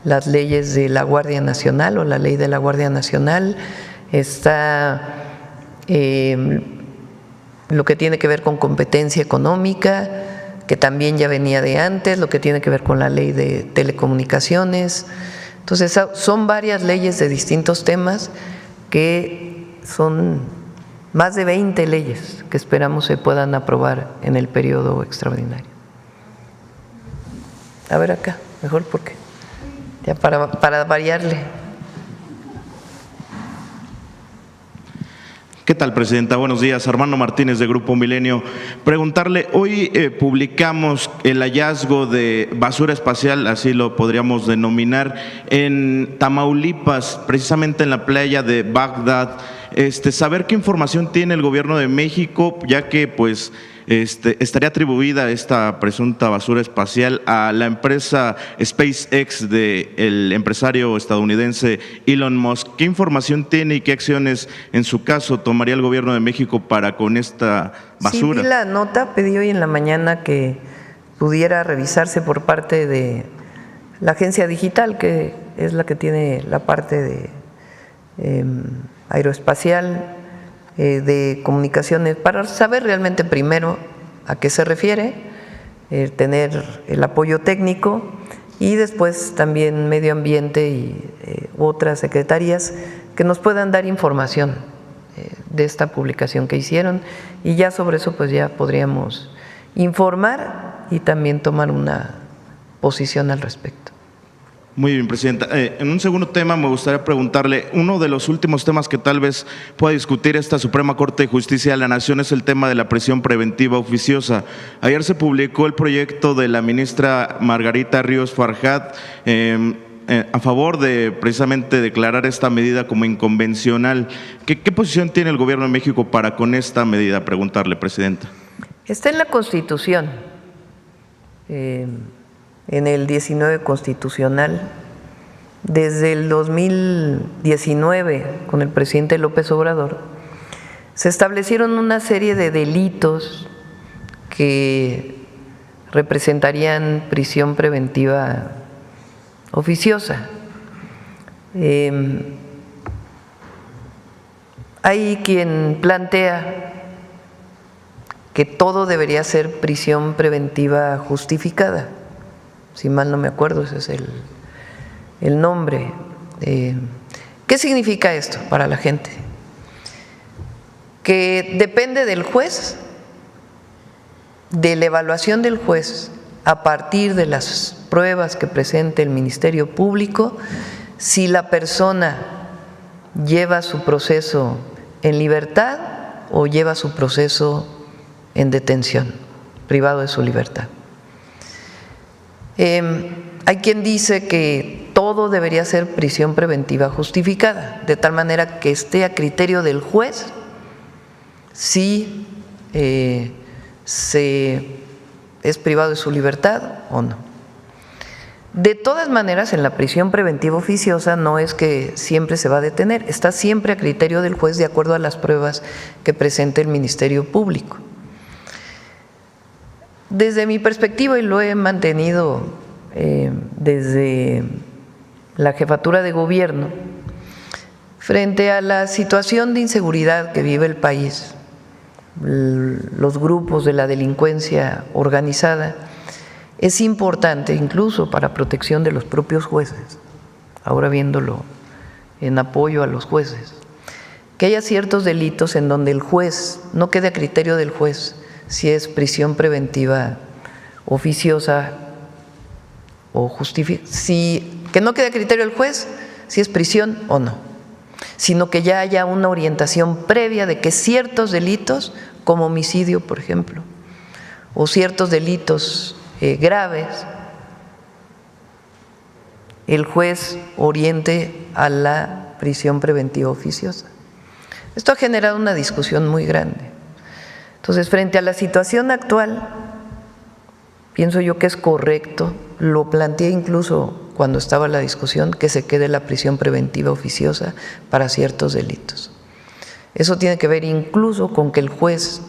las leyes de la Guardia Nacional o la ley de la Guardia Nacional, está lo que tiene que ver con competencia económica, que también ya venía de antes, lo que tiene que ver con la ley de telecomunicaciones. Entonces son varias leyes de distintos temas que son más de 20 leyes que esperamos se puedan aprobar en el periodo extraordinario. A ver acá. mejor porque ya para variarle. ¿Qué tal, Presidenta? Buenos días. Armando Martínez, de Grupo Milenio. Preguntarle, hoy publicamos el hallazgo de basura espacial, así lo podríamos denominar, en Tamaulipas, precisamente en la playa de Bagdad. Saber qué información tiene el Gobierno de México, ya que pues estaría atribuida esta presunta basura espacial a la empresa SpaceX del empresario estadounidense Elon Musk. ¿Qué información tiene y qué acciones, en su caso, tomaría el Gobierno de México para con esta basura? Sí, vi la nota, pedí hoy en la mañana que pudiera revisarse por parte de la agencia digital, que es la que tiene la parte de aeroespacial, de comunicaciones, para saber realmente primero a qué se refiere, tener el apoyo técnico, y después también medio ambiente y otras secretarías que nos puedan dar información de esta publicación que hicieron, y ya sobre eso pues ya podríamos informar y también tomar una posición al respecto. Muy bien, Presidenta. En un segundo tema me gustaría preguntarle, uno de los últimos temas que tal vez pueda discutir esta Suprema Corte de Justicia de la Nación es el tema de la prisión preventiva oficiosa. Ayer se publicó el proyecto de la ministra Margarita Ríos Farjat a favor de precisamente declarar esta medida como inconvencional. ¿Qué posición tiene el Gobierno de México para con esta medida? Preguntarle, Presidenta. Está en la Constitución. En el 19 constitucional, desde el 2019, con el presidente López Obrador, se establecieron una serie de delitos que representarían prisión preventiva oficiosa. Hay quien plantea que todo debería ser prisión preventiva justificada. Si mal no me acuerdo, ese es el nombre. ¿Qué significa esto para la gente? Que depende del juez, de la evaluación del juez, a partir de las pruebas que presente el Ministerio Público, si la persona lleva su proceso en libertad o lleva su proceso en detención, privado de su libertad. Hay quien dice que todo debería ser prisión preventiva justificada, de tal manera que esté a criterio del juez si se es privado de su libertad o no. De todas maneras, en la prisión preventiva oficiosa no es que siempre se va a detener, está siempre a criterio del juez de acuerdo a las pruebas que presente el Ministerio Público. Desde mi perspectiva, y lo he mantenido desde la jefatura de gobierno, frente a la situación de inseguridad que vive el país, los grupos de la delincuencia organizada, es importante, incluso para protección de los propios jueces, ahora viéndolo en apoyo a los jueces, que haya ciertos delitos en donde el juez no quede a criterio del juez si es prisión preventiva oficiosa o que no quede a criterio del juez si es prisión o no, sino que ya haya una orientación previa de que ciertos delitos, como homicidio, por ejemplo, o ciertos delitos graves, el juez oriente a la prisión preventiva oficiosa. Esto ha generado una discusión muy grande. Entonces, frente a la situación actual, pienso yo que es correcto, lo planteé incluso cuando estaba la discusión, que se quede la prisión preventiva oficiosa para ciertos delitos. Eso tiene que ver incluso con que el juez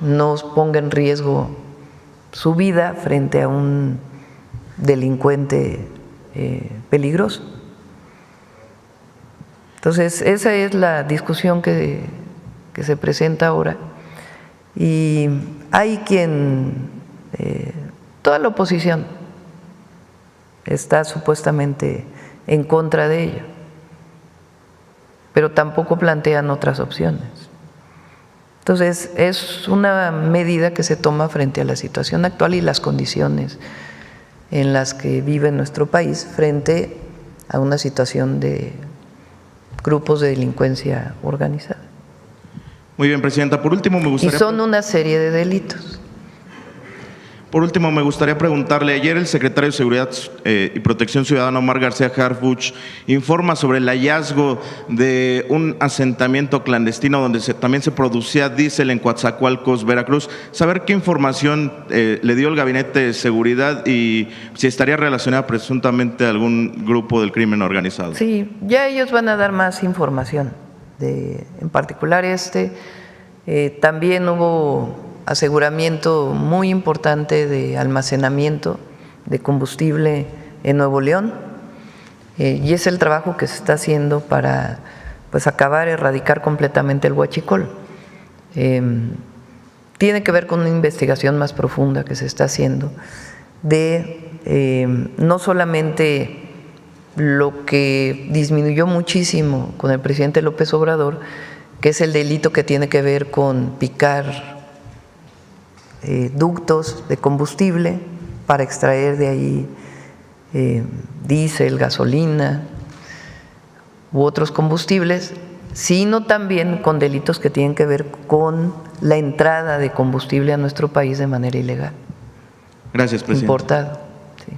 no ponga en riesgo su vida frente a un delincuente peligroso. Entonces, esa es la discusión que se presenta ahora. Y hay quien, toda la oposición está supuestamente en contra de ello, pero tampoco plantean otras opciones. Entonces, es una medida que se toma frente a la situación actual y las condiciones en las que vive nuestro país frente a una situación de grupos de delincuencia organizada. Muy bien, Presidenta. Por último, me gustaría… Y son una serie de delitos. Por último, me gustaría preguntarle, ayer el secretario de Seguridad y Protección Ciudadana, Omar García Harfuch, informa sobre el hallazgo de un asentamiento clandestino donde también se producía diésel en Coatzacoalcos, Veracruz. Saber qué información le dio el Gabinete de Seguridad y si estaría relacionada presuntamente a algún grupo del crimen organizado. Sí, ya ellos van a dar más información, en particular también hubo aseguramiento muy importante de almacenamiento de combustible en Nuevo León, y es el trabajo que se está haciendo para pues acabar, erradicar completamente el huachicol. Tiene que ver con una investigación más profunda que se está haciendo de no solamente lo que disminuyó muchísimo con el presidente López Obrador, que es el delito que tiene que ver con picar ductos de combustible para extraer de ahí diésel, gasolina u otros combustibles, sino también con delitos que tienen que ver con la entrada de combustible a nuestro país de manera ilegal. Gracias, Presidente. Importado. Sí.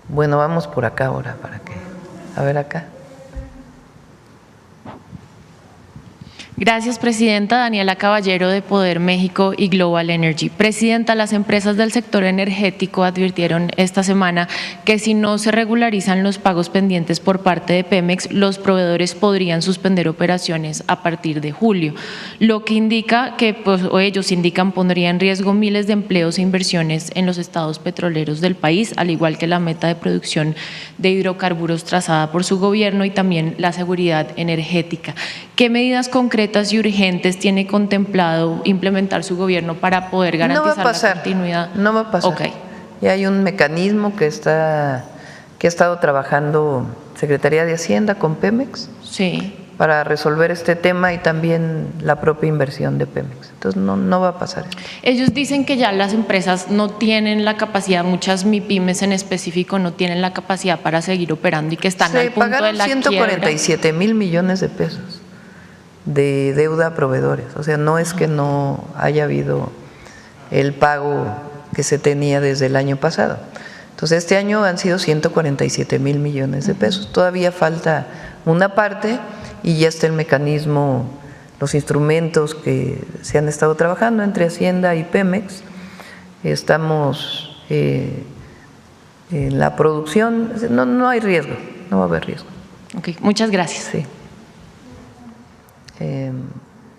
Bueno, vamos por acá ahora para que… A ver acá. Gracias, Presidenta. Daniela Caballero, de Poder México y Global Energy. Presidenta, las empresas del sector energético advirtieron esta semana que si no se regularizan los pagos pendientes por parte de Pemex, los proveedores podrían suspender operaciones a partir de julio, lo que indica que, o ellos indican, pondría en riesgo miles de empleos e inversiones en los estados petroleros del país, al igual que la meta de producción de hidrocarburos trazada por su gobierno y también la seguridad energética. ¿Qué medidas concretas y urgentes tiene contemplado implementar su gobierno para poder garantizar la continuidad? No va a pasar. Okay. Ya hay un mecanismo que ha estado trabajando Secretaría de Hacienda con Pemex, sí, para resolver este tema y también la propia inversión de Pemex. Entonces no va a pasar esto. Ellos dicen que ya las empresas no tienen la capacidad, muchas MIPYMES en específico no tienen la capacidad para seguir operando y que están al punto de la quiebra. Se pagaron 147 mil millones de pesos de deuda a proveedores. O sea, no es que no haya habido el pago que se tenía desde el año pasado. Entonces, este año han sido 147 mil millones de pesos. Todavía falta una parte y ya está el mecanismo, los instrumentos que se han estado trabajando entre Hacienda y Pemex. Estamos en la producción, no hay riesgo, no va a haber riesgo. Ok, muchas gracias. Sí.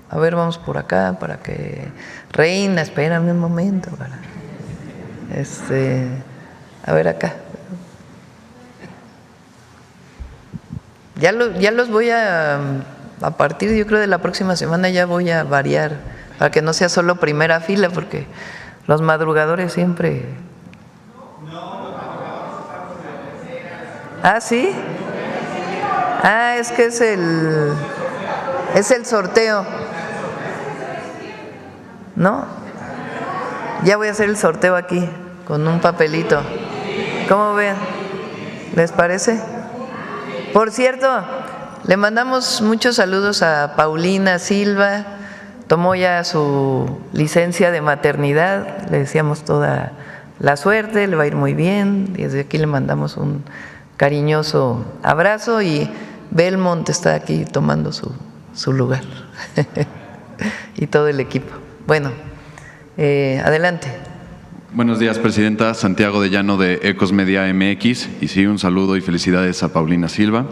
A ver, vamos por acá para que… Reina, espérame un momento. A ver acá. Ya los voy a partir, yo creo, de la próxima semana ya voy a variar, para que no sea solo primera fila, porque los madrugadores siempre… ¿Ah, sí? Ah, es que es el sorteo, ¿no? Ya voy a hacer el sorteo aquí, con un papelito. ¿Cómo ven? ¿Les parece? Por cierto, le mandamos muchos saludos a Paulina Silva, tomó ya su licencia de maternidad, le deseamos toda la suerte, le va a ir muy bien, desde aquí le mandamos un cariñoso abrazo y Belmont está aquí tomando su lugar y todo el equipo. Bueno, adelante. Buenos días, Presidenta. Santiago de Llano, de Ecos Media MX, y sí, un saludo y felicidades a Paulina Silva.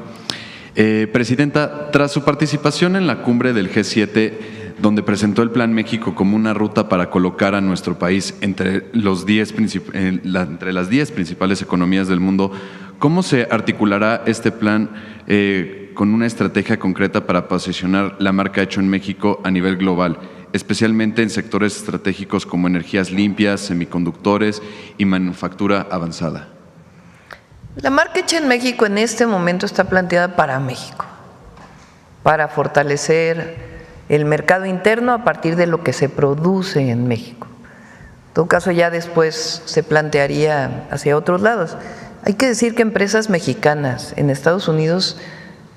Presidenta, tras su participación en la cumbre del G7, donde presentó el Plan México como una ruta para colocar a nuestro país entre las 10 principales economías del mundo, ¿cómo se articulará este plan con una estrategia concreta para posicionar la marca Hecho en México a nivel global, especialmente en sectores estratégicos como energías limpias, semiconductores y manufactura avanzada? La marca Hecha en México en este momento está planteada para México, para fortalecer el mercado interno a partir de lo que se produce en México. En todo caso, ya después se plantearía hacia otros lados. Hay que decir que empresas mexicanas en Estados Unidos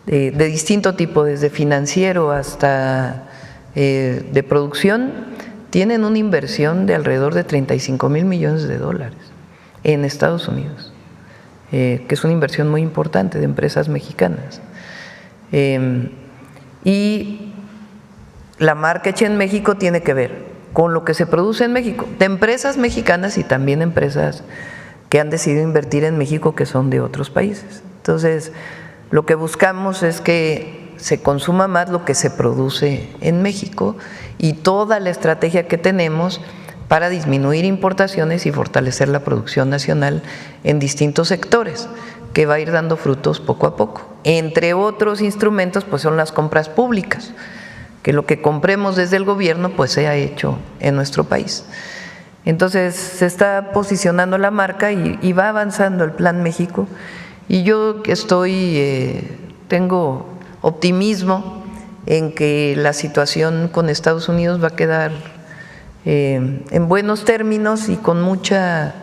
de distinto tipo, desde financiero hasta de producción, tienen una inversión de alrededor de $35,000 millones en Estados Unidos, que es una inversión muy importante de empresas mexicanas. Y la marca hecha en México tiene que ver con lo que se produce en México, de empresas mexicanas y también empresas que han decidido invertir en México que son de otros países. Entonces, lo que buscamos es que se consuma más lo que se produce en México y toda la estrategia que tenemos para disminuir importaciones y fortalecer la producción nacional en distintos sectores, que va a ir dando frutos poco a poco. Entre otros instrumentos, pues son las compras públicas, que lo que compremos desde el gobierno pues sea hecho en nuestro país. Entonces se está posicionando la marca y va avanzando el Plan México, y yo tengo optimismo en que la situación con Estados Unidos va a quedar en buenos términos y con mucha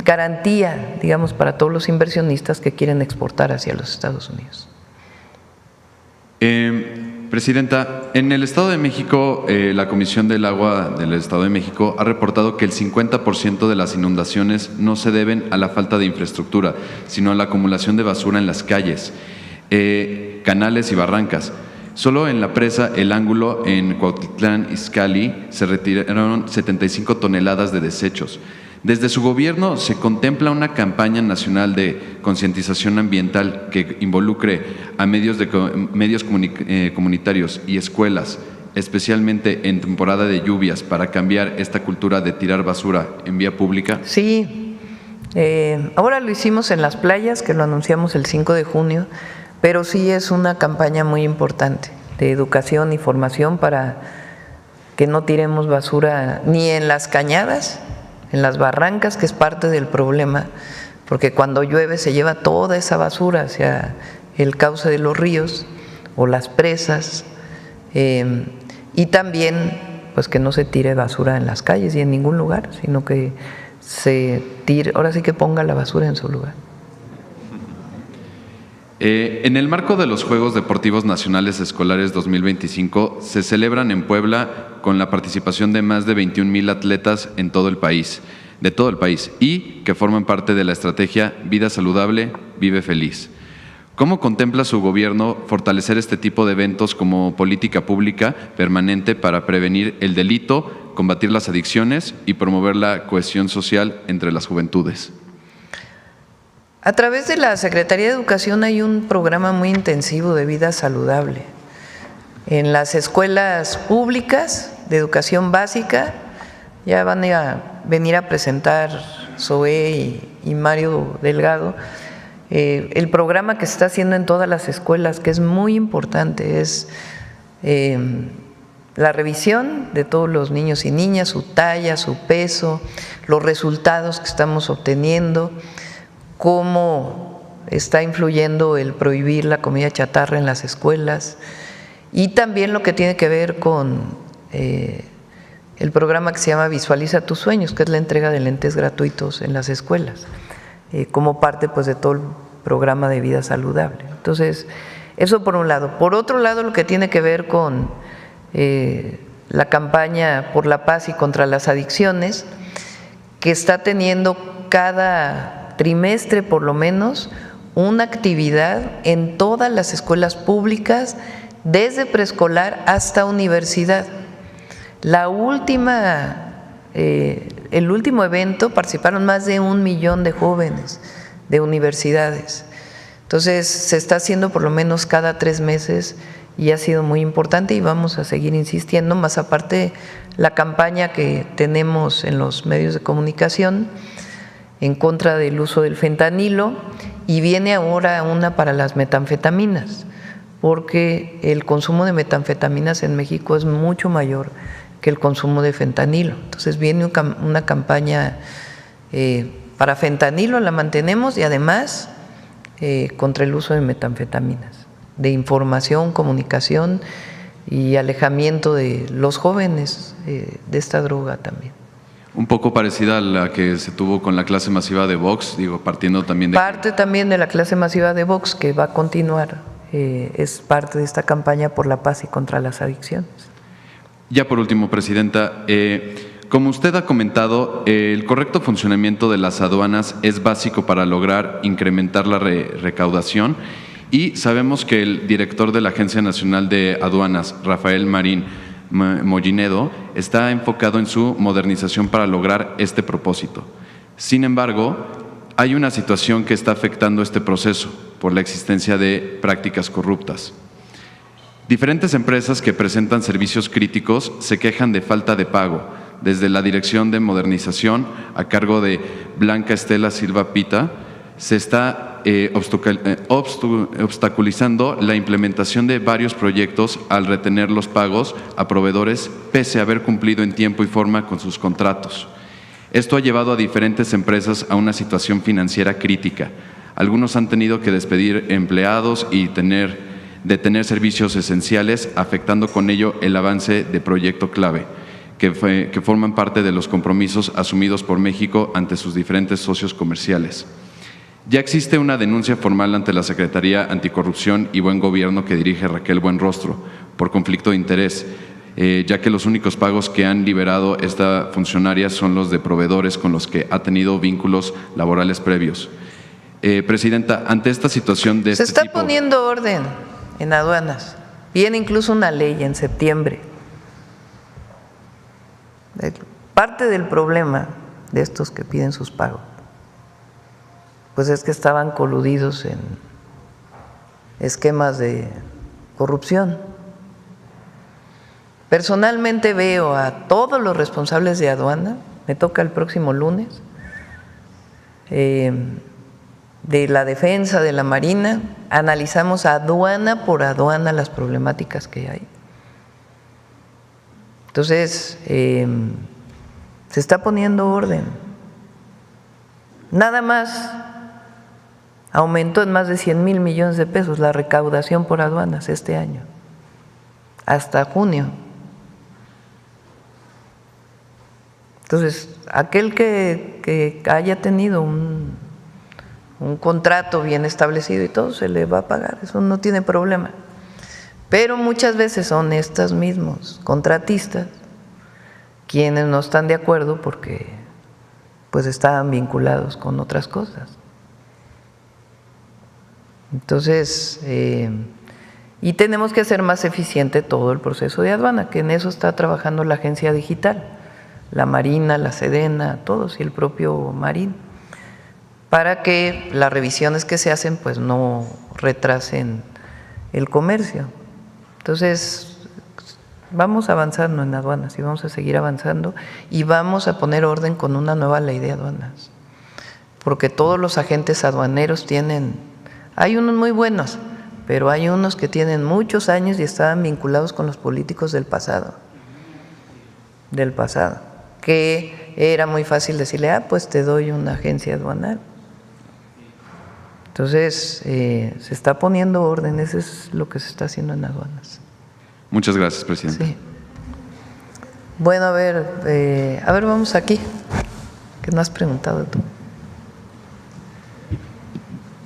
garantía, digamos, para todos los inversionistas que quieren exportar hacia los Estados Unidos. Presidenta, en el Estado de México, la Comisión del Agua del Estado de México ha reportado que el 50% de las inundaciones no se deben a la falta de infraestructura, sino a la acumulación de basura en las calles, canales y barrancas. Solo en la presa El Ángulo, en Cuautitlán Izcalli, se retiraron 75 toneladas de desechos. Desde su gobierno se contempla una campaña nacional de concientización ambiental que involucre a medios comunitarios y escuelas, especialmente en temporada de lluvias, para cambiar esta cultura de tirar basura en vía pública. Sí, ahora lo hicimos en las playas, que lo anunciamos el 5 de junio, pero sí es una campaña muy importante de educación y formación para que no tiremos basura ni en las cañadas, en las barrancas, que es parte del problema, porque cuando llueve se lleva toda esa basura hacia el cauce de los ríos o las presas, y también pues que no se tire basura en las calles y en ningún lugar, sino que se tire, ahora sí que ponga la basura en su lugar. En el marco de los Juegos Deportivos Nacionales Escolares 2025 se celebran en Puebla con la participación de más de 21,000 atletas de todo el país, y que forman parte de la estrategia Vida Saludable, Vive Feliz. ¿Cómo contempla su gobierno fortalecer este tipo de eventos como política pública permanente para prevenir el delito, combatir las adicciones y promover la cohesión social entre las juventudes? A través de la Secretaría de Educación hay un programa muy intensivo de vida saludable. En las escuelas públicas de educación básica ya van a venir a presentar Zoé y Mario Delgado el programa que se está haciendo en todas las escuelas, que es muy importante, es la revisión de todos los niños y niñas, su talla, su peso, los resultados que estamos obteniendo, cómo está influyendo el prohibir la comida chatarra en las escuelas, y también lo que tiene que ver con el programa que se llama Visualiza tus sueños, que es la entrega de lentes gratuitos en las escuelas, como parte pues de todo el programa de vida saludable. Entonces, eso por un lado. Por otro lado, lo que tiene que ver con la campaña por la paz y contra las adicciones, que está teniendo cada trimestre por lo menos una actividad en todas las escuelas públicas, desde preescolar hasta universidad. El último evento participaron más de 1 millón de jóvenes de universidades. Entonces se está haciendo por lo menos cada 3 meses y ha sido muy importante, y vamos a seguir insistiendo, más aparte la campaña que tenemos en los medios de comunicación en contra del uso del fentanilo, y viene ahora una para las metanfetaminas, porque el consumo de metanfetaminas en México es mucho mayor que el consumo de fentanilo. Entonces viene una campaña para fentanilo, la mantenemos, y además contra el uso de metanfetaminas, de información, comunicación y alejamiento de los jóvenes de esta droga también. Un poco parecida a la que se tuvo con la clase masiva de Vox, digo, partiendo también de… Parte también de la clase masiva de Vox, que va a continuar, es parte de esta campaña por la paz y contra las adicciones. Ya por último, Presidenta, como usted ha comentado, el correcto funcionamiento de las aduanas es básico para lograr incrementar la recaudación, y sabemos que el director de la Agencia Nacional de Aduanas, Rafael Marín Mollinedo, está enfocado en su modernización para lograr este propósito. Sin embargo, hay una situación que está afectando este proceso por la existencia de prácticas corruptas. Diferentes empresas que presentan servicios críticos se quejan de falta de pago, desde la Dirección de Modernización, a cargo de Blanca Estela Silva Pita, se está obstaculizando la implementación de varios proyectos al retener los pagos a proveedores pese a haber cumplido en tiempo y forma con sus contratos. Esto ha llevado a diferentes empresas a una situación financiera crítica. Algunos han tenido que despedir empleados y detener servicios esenciales, afectando con ello el avance de proyecto clave, que forman parte de los compromisos asumidos por México ante sus diferentes socios comerciales. Ya existe una denuncia formal ante la Secretaría Anticorrupción y Buen Gobierno que dirige Raquel Buenrostro por conflicto de interés, ya que los únicos pagos que han liberado esta funcionaria son los de proveedores con los que ha tenido vínculos laborales previos. Presidenta, ante esta situación de Se está poniendo orden en aduanas. Viene incluso una ley en septiembre. Parte del problema de estos que piden sus pagos, pues es que estaban coludidos en esquemas de corrupción. Personalmente veo a todos los responsables de aduana, me toca el próximo lunes, de la defensa, de la Marina, analizamos aduana por aduana las problemáticas que hay. Entonces, se está poniendo orden. Nada más aumentó en más de 100,000 millones de pesos la recaudación por aduanas este año, hasta junio. Entonces, aquel que haya tenido un contrato bien establecido y todo, se le va a pagar, eso no tiene problema. Pero muchas veces son estos mismos contratistas quienes no están de acuerdo porque pues estaban vinculados con otras cosas. Entonces, y tenemos que hacer más eficiente todo el proceso de aduana, que en eso está trabajando la agencia digital, la Marina, la Sedena, todos y el propio Marín, para que las revisiones que se hacen pues no retrasen el comercio. Entonces, vamos avanzando en aduanas y vamos a seguir avanzando y vamos a poner orden con una nueva ley de aduanas, porque todos los agentes aduaneros hay unos muy buenos, pero hay unos que tienen muchos años y estaban vinculados con los políticos del pasado, que era muy fácil decirle, pues te doy una agencia aduanal. Entonces, se está poniendo orden, eso es lo que se está haciendo en aduanas. Muchas gracias, Presidenta. Sí. Bueno, a ver, vamos aquí, ¿qué no has preguntado tú?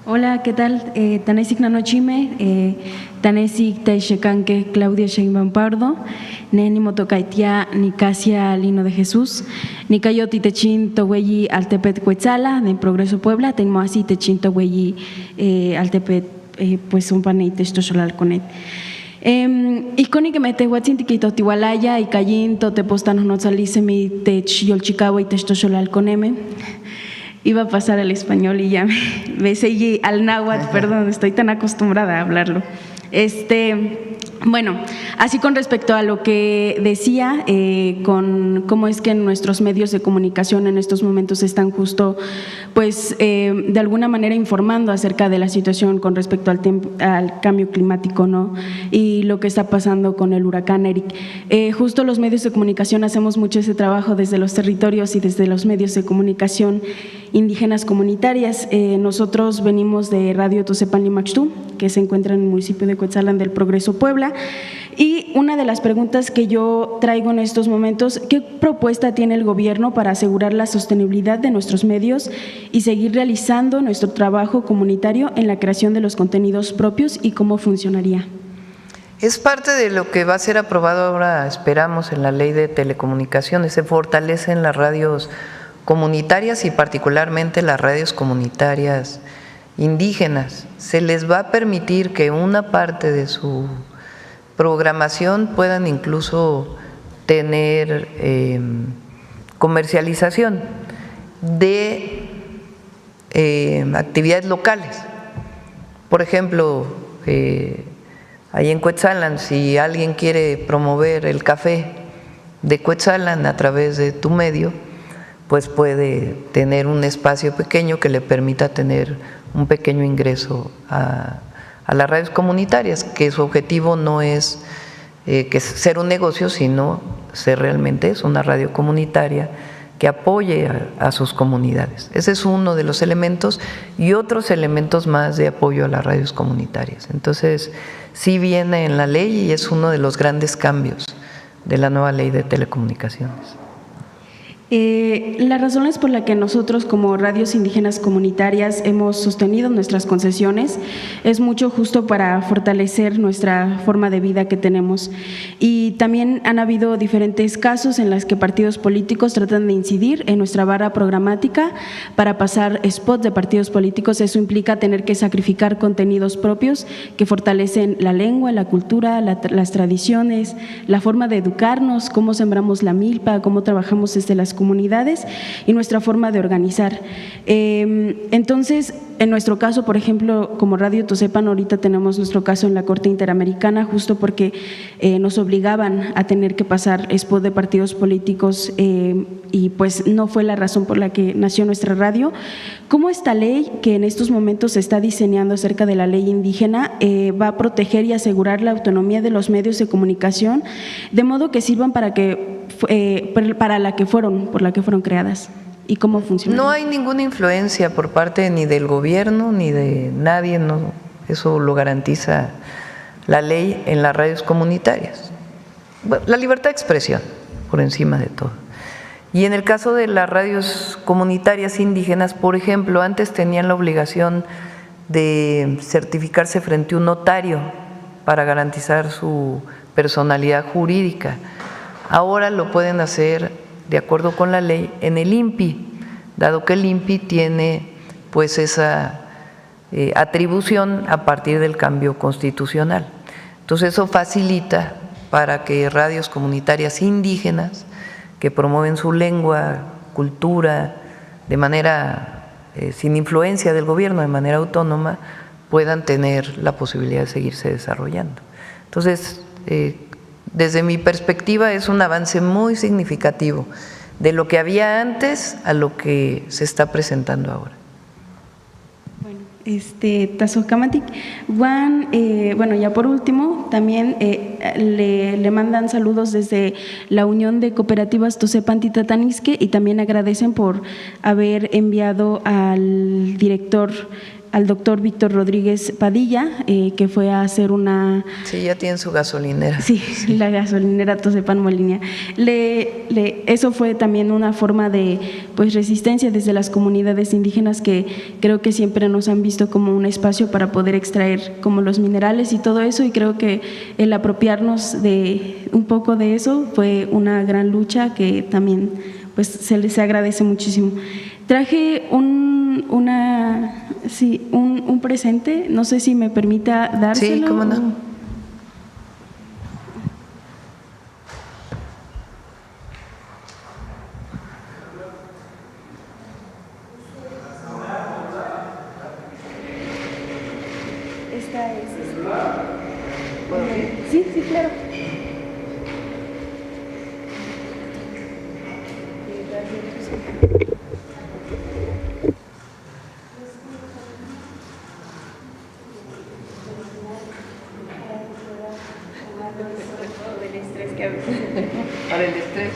Hola, ¿qué tal? Tanesik Nanochime, Tanesik Taishekanque Claudia Sheinbaum Pardo, Neni Motocaitia Nicasia Lino de Jesús, Nicayoti Techin Tohueyi Altepet Cuetzala, de Progreso Puebla, tengo así Techin Tohueyi Altepet, pues un paneite esto solar conet. Iconi que mete huatzin tiquito tiwalaya y cayin tote postano no salice mi tech yolchicawa y testo solar coneme. Iba a pasar al español y ya me seguí al náhuatl, perdón, estoy tan acostumbrada a hablarlo. Bueno, así con respecto a lo que decía, con cómo es que nuestros medios de comunicación en estos momentos están justo, pues, de alguna manera informando acerca de la situación con respecto al cambio climático, ¿no? Y lo que está pasando con el huracán Eric. Justo los medios de comunicación hacemos mucho ese trabajo desde los territorios y desde los medios de comunicación indígenas comunitarias. Nosotros venimos de Radio Tosepan Limaxtú, que se encuentra en el municipio de Cuetzalan del Progreso, Puebla, Y una de las preguntas que yo traigo en estos momentos, ¿qué propuesta tiene el gobierno para asegurar la sostenibilidad de nuestros medios y seguir realizando nuestro trabajo comunitario en la creación de los contenidos propios y cómo funcionaría? Es parte de lo que va a ser aprobado ahora, esperamos, en la Ley de Telecomunicaciones. Se fortalecen las radios comunitarias y particularmente las radios comunitarias indígenas. Se les va a permitir que una parte de su programación puedan incluso tener comercialización de actividades locales. Por ejemplo, ahí en Cuetzalan, si alguien quiere promover el café de Cuetzalan a través de tu medio, pues puede tener un espacio pequeño que le permita tener un pequeño ingreso a las radios comunitarias, que su objetivo no es que ser un negocio, sino ser realmente es una radio comunitaria que apoye a sus comunidades. Ese es uno de los elementos y otros elementos más de apoyo a las radios comunitarias. Entonces, sí viene en la ley y es uno de los grandes cambios de la nueva Ley de Telecomunicaciones. Las razones por las que nosotros como radios indígenas comunitarias hemos sostenido nuestras concesiones es mucho justo para fortalecer nuestra forma de vida que tenemos, y también han habido diferentes casos en los que partidos políticos tratan de incidir en nuestra barra programática para pasar spots de partidos políticos. Eso implica tener que sacrificar contenidos propios que fortalecen la lengua, la cultura, las tradiciones, la forma de educarnos, cómo sembramos la milpa, cómo trabajamos desde las comunidades y nuestra forma de organizar. Entonces, en nuestro caso, por ejemplo, como Radio Tosepan, ahorita tenemos nuestro caso en la Corte Interamericana, justo porque nos obligaban a tener que pasar spot de partidos políticos y pues no fue la razón por la que nació nuestra radio. ¿Cómo esta ley, que en estos momentos se está diseñando acerca de la ley indígena, va a proteger y asegurar la autonomía de los medios de comunicación, de modo que sirvan por la que fueron creadas? ¿Y cómo funciona? No hay ninguna influencia por parte ni del gobierno ni de nadie, no, eso lo garantiza la ley en las radios comunitarias. La libertad de expresión, por encima de todo. Y en el caso de las radios comunitarias indígenas, por ejemplo, antes tenían la obligación de certificarse frente a un notario para garantizar su personalidad jurídica. Ahora lo pueden hacer de acuerdo con la ley en el INPI, dado que el INPI tiene pues esa atribución a partir del cambio constitucional. Entonces eso facilita para que radios comunitarias indígenas que promueven su lengua, cultura, de manera sin influencia del gobierno, de manera autónoma, puedan tener la posibilidad de seguirse desarrollando. Entonces, desde mi perspectiva es un avance muy significativo de lo que había antes a lo que se está presentando ahora. Bueno, Tazocamatic, Juan, bueno, ya por último, también le mandan saludos desde la Unión de Cooperativas Tosepan Titatanisque y también agradecen por haber enviado al director, al doctor Víctor Rodríguez Padilla, que fue a hacer una… Sí, ya tienen su gasolinera. Sí, la gasolinera Tosepan Molinia. Eso fue también una forma de pues resistencia desde las comunidades indígenas, que creo que siempre nos han visto como un espacio para poder extraer como los minerales y todo eso, y creo que el apropiarnos de un poco de eso fue una gran lucha que también pues se les agradece muchísimo. Traje un presente, no sé si me permita dárselo. Sí, cómo no. Esta es… Sí, sí, claro. Para el estrés.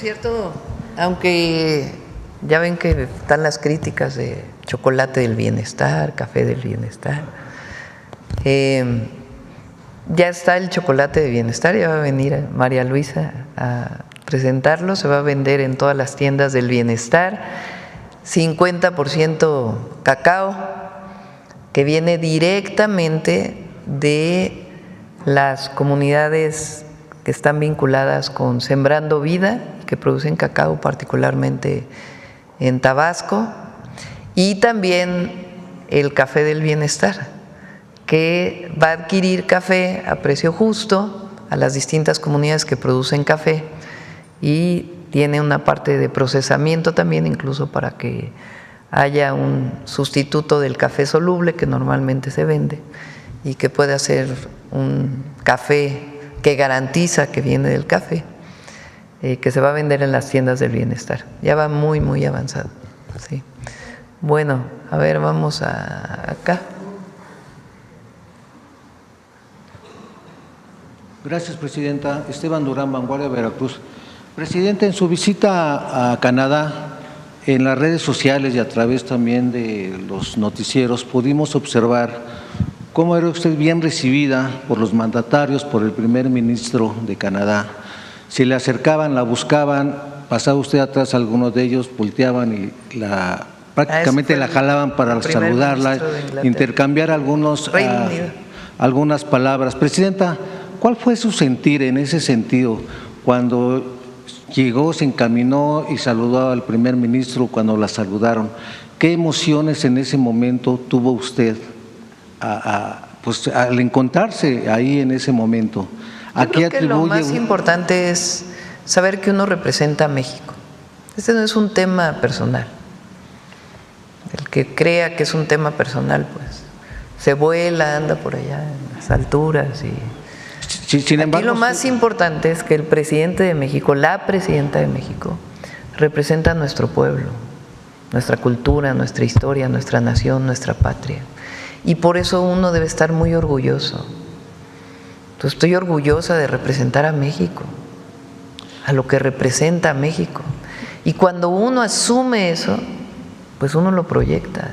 cierto, aunque ya ven que están las críticas de chocolate del bienestar, café del bienestar, ya está el chocolate de bienestar, ya va a venir María Luisa a presentarlo, se va a vender en todas las tiendas del bienestar, 50% cacao, que viene directamente de las comunidades que están vinculadas con Sembrando Vida, que producen cacao particularmente en Tabasco, y también el café del bienestar, que va a adquirir café a precio justo a las distintas comunidades que producen café y tiene una parte de procesamiento también, incluso para que haya un sustituto del café soluble que normalmente se vende y que puede hacer un café que garantiza que viene del café, que se va a vender en las tiendas del bienestar. Ya va muy, muy avanzado. Sí. Bueno, a ver, vamos acá. Gracias, Presidenta. Esteban Durán, Vanguardia, Veracruz. Presidenta, en su visita a Canadá, en las redes sociales y a través también de los noticieros, pudimos observar cómo era usted bien recibida por los mandatarios, por el primer ministro de Canadá. Si le acercaban, la buscaban, pasaba usted atrás, algunos de ellos volteaban y prácticamente la jalaban para saludarla, intercambiar algunas palabras. Presidenta, ¿cuál fue su sentir en ese sentido cuando llegó, se encaminó y saludó al primer ministro cuando la saludaron? ¿Qué emociones en ese momento tuvo usted pues, al encontrarse ahí en ese momento? Yo creo que lo más importante es saber que uno representa a México. Este no es un tema personal. El que crea que es un tema personal, pues se vuela, anda por allá en las alturas y… Sin embargo, aquí lo más importante es que el presidente de México, la presidenta de México, representa a nuestro pueblo, nuestra cultura, nuestra historia, nuestra nación, nuestra patria. Y por eso uno debe estar muy orgulloso. Entonces, estoy orgullosa de representar a México, a lo que representa a México. Y cuando uno asume eso, pues uno lo proyecta.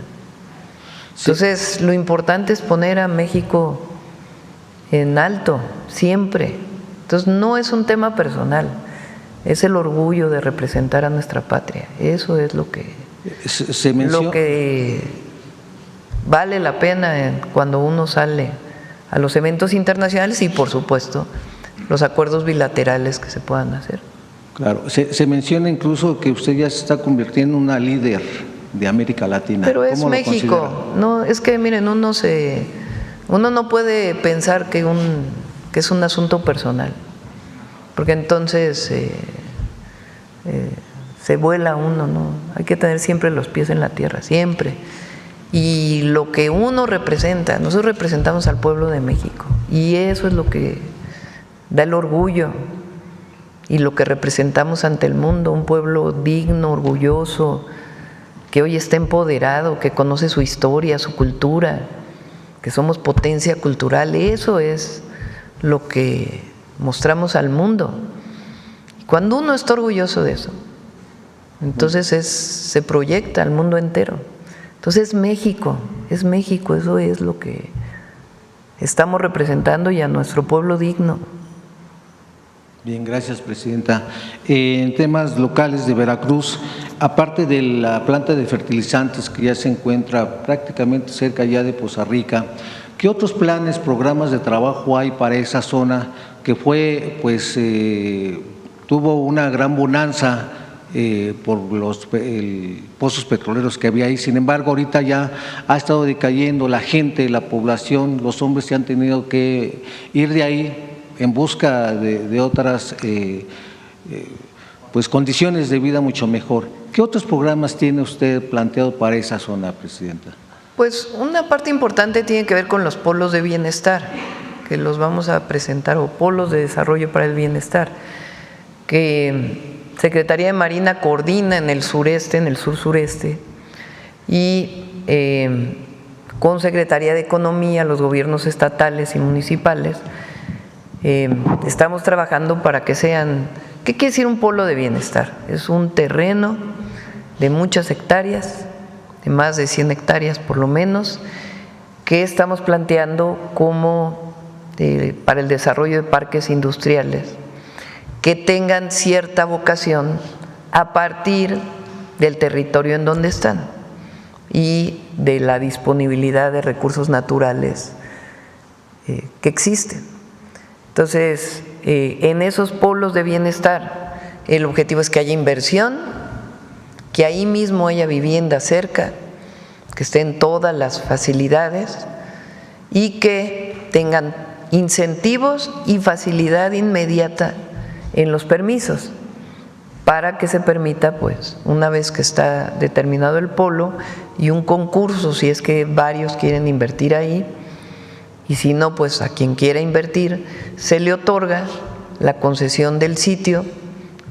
Entonces, lo importante es poner a México en alto, siempre. Entonces no es un tema personal, es el orgullo de representar a nuestra patria. Eso es lo que vale la pena cuando uno sale a los eventos internacionales y, por supuesto, los acuerdos bilaterales que se puedan hacer. Claro, se menciona incluso que usted ya se está convirtiendo en una líder de América Latina. Pero es México, no, es que miren, uno no puede pensar que es un asunto personal, porque entonces se vuela uno, ¿no? Hay que tener siempre los pies en la tierra, siempre. Y lo que uno representa, nosotros representamos al pueblo de México, y eso es lo que da el orgullo y lo que representamos ante el mundo, un pueblo digno, orgulloso, que hoy está empoderado, que conoce su historia, su cultura, que somos potencia cultural. Eso es lo que mostramos al mundo. Y cuando uno está orgulloso de eso, entonces se proyecta al mundo entero. Entonces es México, eso es lo que estamos representando y a nuestro pueblo digno. Bien, gracias, Presidenta. En temas locales de Veracruz, aparte de la planta de fertilizantes que ya se encuentra prácticamente cerca ya de Poza Rica, ¿qué otros planes, programas de trabajo hay para esa zona que fue, pues, tuvo una gran bonanza por los pozos petroleros que había ahí? Sin embargo, ahorita ya ha estado decayendo la gente, la población, los hombres se han tenido que ir de ahí en busca de otras pues condiciones de vida mucho mejor. ¿Qué otros programas tiene usted planteado para esa zona, Presidenta? Pues una parte importante tiene que ver con los polos de bienestar, que los vamos a presentar, o polos de desarrollo para el bienestar, que Secretaría de Marina coordina en el sureste, en el sur-sureste, y con Secretaría de Economía, los gobiernos estatales y municipales, estamos trabajando para que sean ¿Qué quiere decir un polo de bienestar? Es un terreno de muchas hectáreas, de más de 100 hectáreas por lo menos, que estamos planteando como para el desarrollo de parques industriales que tengan cierta vocación a partir del territorio en donde están y de la disponibilidad de recursos naturales que existen. Entonces, en esos polos de bienestar, el objetivo es que haya inversión, que ahí mismo haya vivienda cerca, que estén todas las facilidades y que tengan incentivos y facilidad inmediata en los permisos para que se permita, pues, una vez que está determinado el polo y un concurso, si es que varios quieren invertir ahí, y si no, pues a quien quiera invertir se le otorga la concesión del sitio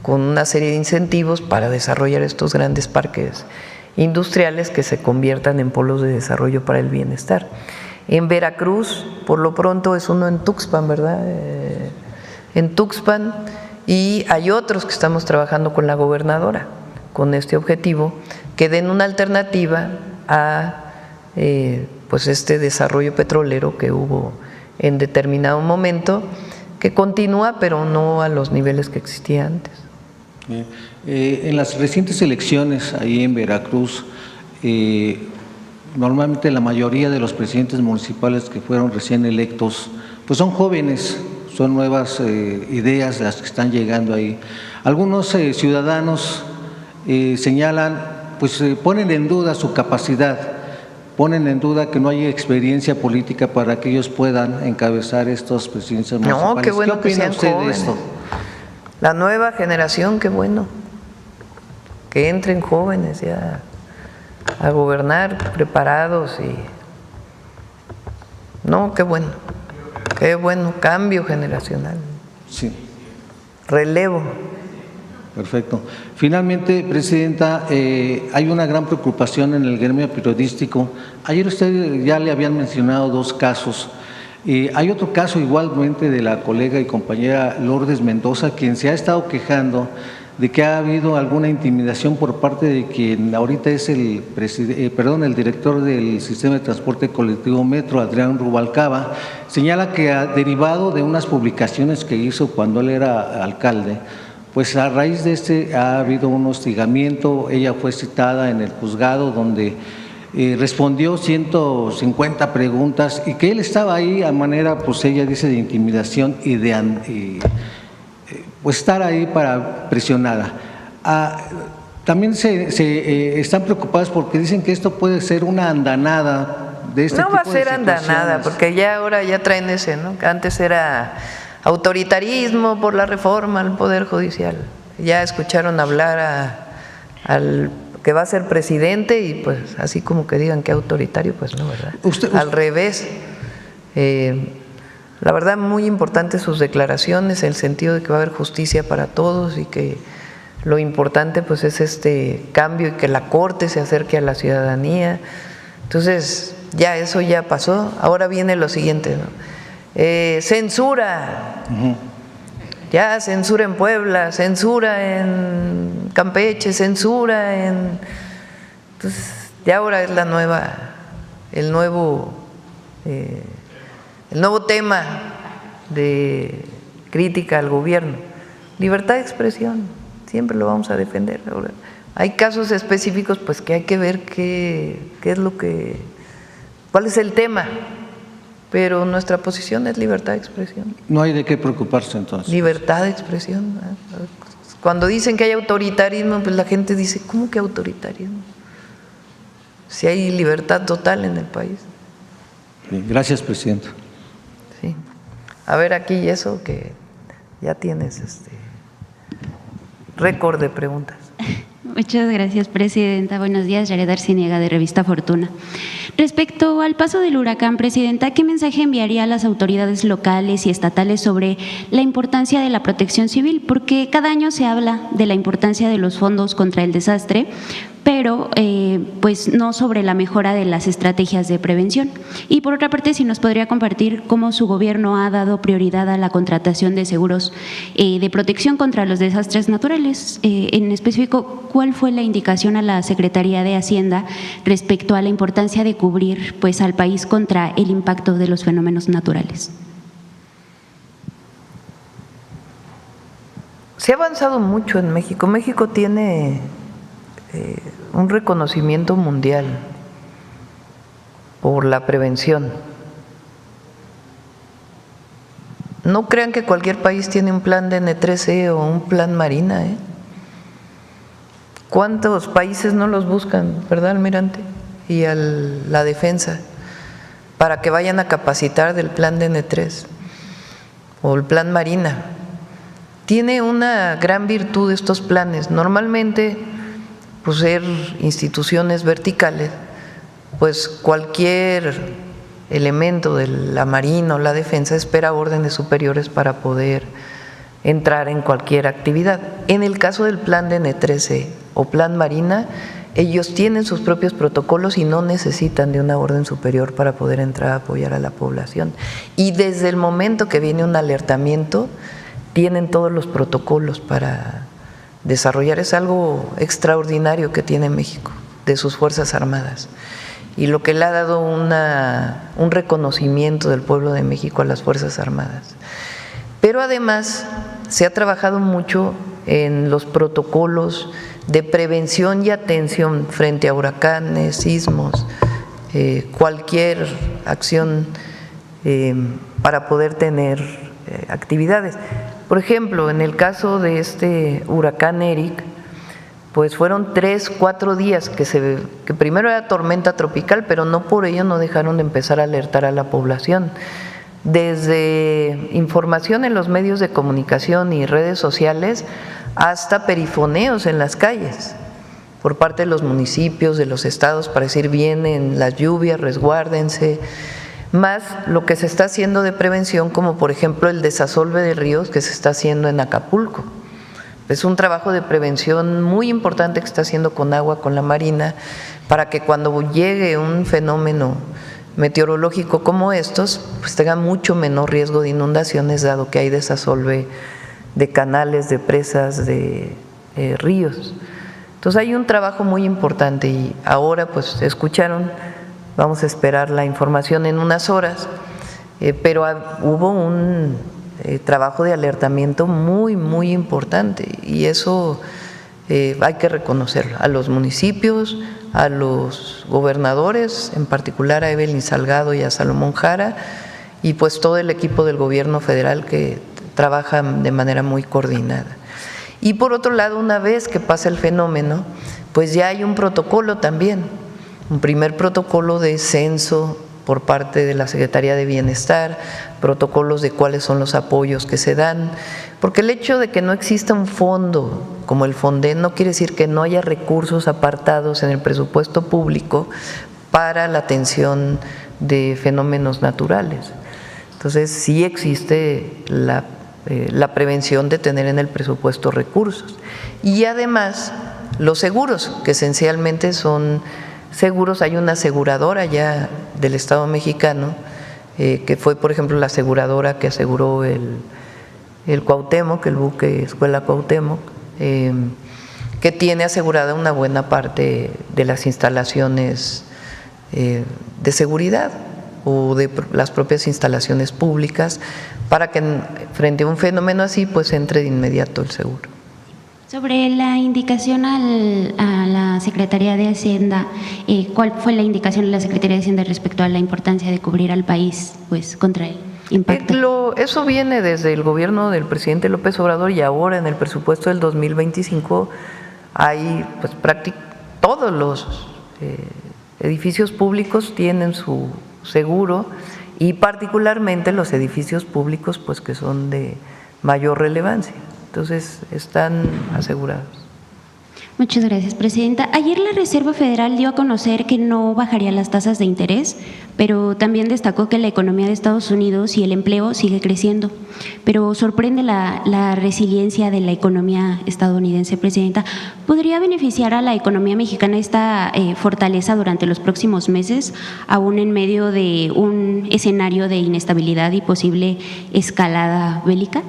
con una serie de incentivos para desarrollar estos grandes parques industriales que se conviertan en polos de desarrollo para el bienestar. En Veracruz, por lo pronto, es uno en Tuxpan, ¿verdad? En Tuxpan, y hay otros que estamos trabajando con la gobernadora con este objetivo, que den una alternativa a pues este desarrollo petrolero que hubo en determinado momento, que continúa, pero no a los niveles que existía antes. En las recientes elecciones ahí en Veracruz, normalmente la mayoría de los presidentes municipales que fueron recién electos, pues son jóvenes, son nuevas ideas las que están llegando ahí. Algunos ciudadanos señalan, pues ponen en duda su capacidad, ponen en duda que no hay experiencia política para que ellos puedan encabezar estos presidencias municipales. No, qué bueno que sean usted jóvenes. De esto? La nueva generación, qué bueno, que entren jóvenes ya a gobernar preparados y… No, qué bueno, cambio generacional. Sí. Relevo. Perfecto. Finalmente, Presidenta, hay una gran preocupación en el gremio periodístico. Ayer usted ya le habían mencionado dos casos. Hay otro caso igualmente de la colega y compañera Lourdes Mendoza, quien se ha estado quejando de que ha habido alguna intimidación por parte de quien ahorita es el director del Sistema de Transporte Colectivo Metro, Adrián Rubalcaba. Señala que derivado de unas publicaciones que hizo cuando él era alcalde, pues a raíz de ha habido un hostigamiento. Ella fue citada en el juzgado donde respondió 150 preguntas y que él estaba ahí a manera, pues ella dice, de intimidación y de pues estar ahí para presionarla. También se están preocupados porque dicen que esto puede ser una andanada de este tipo de situaciones. No va a ser andanada, porque ya ahora ya traen ese, ¿no? Que antes era autoritarismo por la reforma al Poder Judicial. Ya escucharon hablar al que va a ser presidente y pues así como que digan que autoritario, pues no, ¿verdad? Al revés. La verdad, muy importante sus declaraciones, en el sentido de que va a haber justicia para todos y que lo importante pues es este cambio y que la Corte se acerque a la ciudadanía. Entonces, ya eso ya pasó. Ahora viene lo siguiente, ¿no? Censura. Ya censura en Puebla, censura en Campeche, censura en… Entonces, ya ahora es el nuevo tema de crítica al gobierno. Libertad de expresión, siempre lo vamos a defender. Ahora, hay casos específicos, pues que hay que ver cuál es el tema. Pero nuestra posición es libertad de expresión. No hay de qué preocuparse entonces. Libertad de expresión. Cuando dicen que hay autoritarismo, pues la gente dice, ¿cómo que autoritarismo? Si hay libertad total en el país. Bien, gracias, Presidenta. Sí. A ver aquí eso que ya tienes récord de preguntas. Muchas gracias, Presidenta. Buenos días, Yared Arciniega, de Revista Fortuna. Respecto al paso del huracán, Presidenta, ¿qué mensaje enviaría a las autoridades locales y estatales sobre la importancia de la protección civil? Porque cada año se habla de la importancia de los fondos contra el desastre, pero pues no sobre la mejora de las estrategias de prevención. Y por otra parte, si nos podría compartir cómo su gobierno ha dado prioridad a la contratación de seguros de protección contra los desastres naturales. En específico, ¿cuál fue la indicación a la Secretaría de Hacienda respecto a la importancia de cubrir pues al país contra el impacto de los fenómenos naturales? Se ha avanzado mucho en México. México tiene un reconocimiento mundial por la prevención. No crean que cualquier país tiene un plan de N3E o un plan Marina, ¿eh? ¿Cuántos países no los buscan, verdad, almirante? Y a la defensa, para que vayan a capacitar del plan de N3 o el plan Marina. Tiene una gran virtud estos planes. Normalmente, por ser instituciones verticales, pues cualquier elemento de la Marina o la defensa espera órdenes superiores para poder entrar en cualquier actividad. En el caso del plan de N3E o plan Marina, ellos tienen sus propios protocolos y no necesitan de una orden superior para poder entrar a apoyar a la población. Y desde el momento que viene un alertamiento, tienen todos los protocolos para desarrollar. Es algo extraordinario que tiene México, de sus Fuerzas Armadas. Y lo que le ha dado un reconocimiento del pueblo de México a las Fuerzas Armadas. Pero además se ha trabajado mucho en los protocolos de prevención y atención frente a huracanes, sismos, cualquier acción para poder tener actividades. Por ejemplo, en el caso de este huracán Eric, pues fueron 3, 4 días que primero era tormenta tropical, pero no por ello no dejaron de empezar a alertar a la población. Desde información en los medios de comunicación y redes sociales hasta perifoneos en las calles por parte de los municipios, de los estados, para decir vienen las lluvias, resguárdense. Más lo que se está haciendo de prevención, como por ejemplo el desasolve de ríos que se está haciendo en Acapulco. Es un trabajo de prevención muy importante que está haciendo Conagua, con la Marina, para que cuando llegue un fenómeno meteorológico como estos, pues tenga mucho menor riesgo de inundaciones, dado que hay desasolve de canales, de presas, de ríos. Entonces hay un trabajo muy importante y ahora pues escucharon. Vamos a esperar la información en unas horas, pero hubo un trabajo de alertamiento muy, muy importante y eso hay que reconocerlo. A los municipios, a los gobernadores, en particular a Evelyn Salgado y a Salomón Jara, y pues todo el equipo del gobierno federal que trabaja de manera muy coordinada. Y por otro lado, una vez que pasa el fenómeno, pues ya hay un protocolo también. Un primer protocolo de censo por parte de la Secretaría de Bienestar, protocolos de cuáles son los apoyos que se dan, porque el hecho de que no exista un fondo como el Fonden no quiere decir que no haya recursos apartados en el presupuesto público para la atención de fenómenos naturales. Entonces sí existe la prevención de tener en el presupuesto recursos. Y además los seguros, que esencialmente son seguros. Hay una aseguradora ya del Estado mexicano, que fue, por ejemplo, la aseguradora que aseguró el Cuauhtémoc, el buque Escuela Cuauhtémoc, que tiene asegurada una buena parte de las instalaciones de seguridad o de las propias instalaciones públicas, para que frente a un fenómeno así pues entre de inmediato el seguro. Sobre la indicación a la Secretaría de Hacienda, ¿cuál fue la indicación de la Secretaría de Hacienda respecto a la importancia de cubrir al país pues contra el impacto? Eso viene desde el gobierno del presidente López Obrador, y ahora en el presupuesto del 2025 hay pues prácticamente todos los edificios públicos tienen su seguro, y particularmente los edificios públicos pues que son de mayor relevancia. Entonces están asegurados. Muchas gracias, Presidenta. Ayer la Reserva Federal dio a conocer que no bajaría las tasas de interés, pero también destacó que la economía de Estados Unidos y el empleo sigue creciendo. Pero sorprende la resiliencia de la economía estadounidense, Presidenta. ¿Podría beneficiar a la economía mexicana esta fortaleza durante los próximos meses, aún en medio de un escenario de inestabilidad y posible escalada bélica?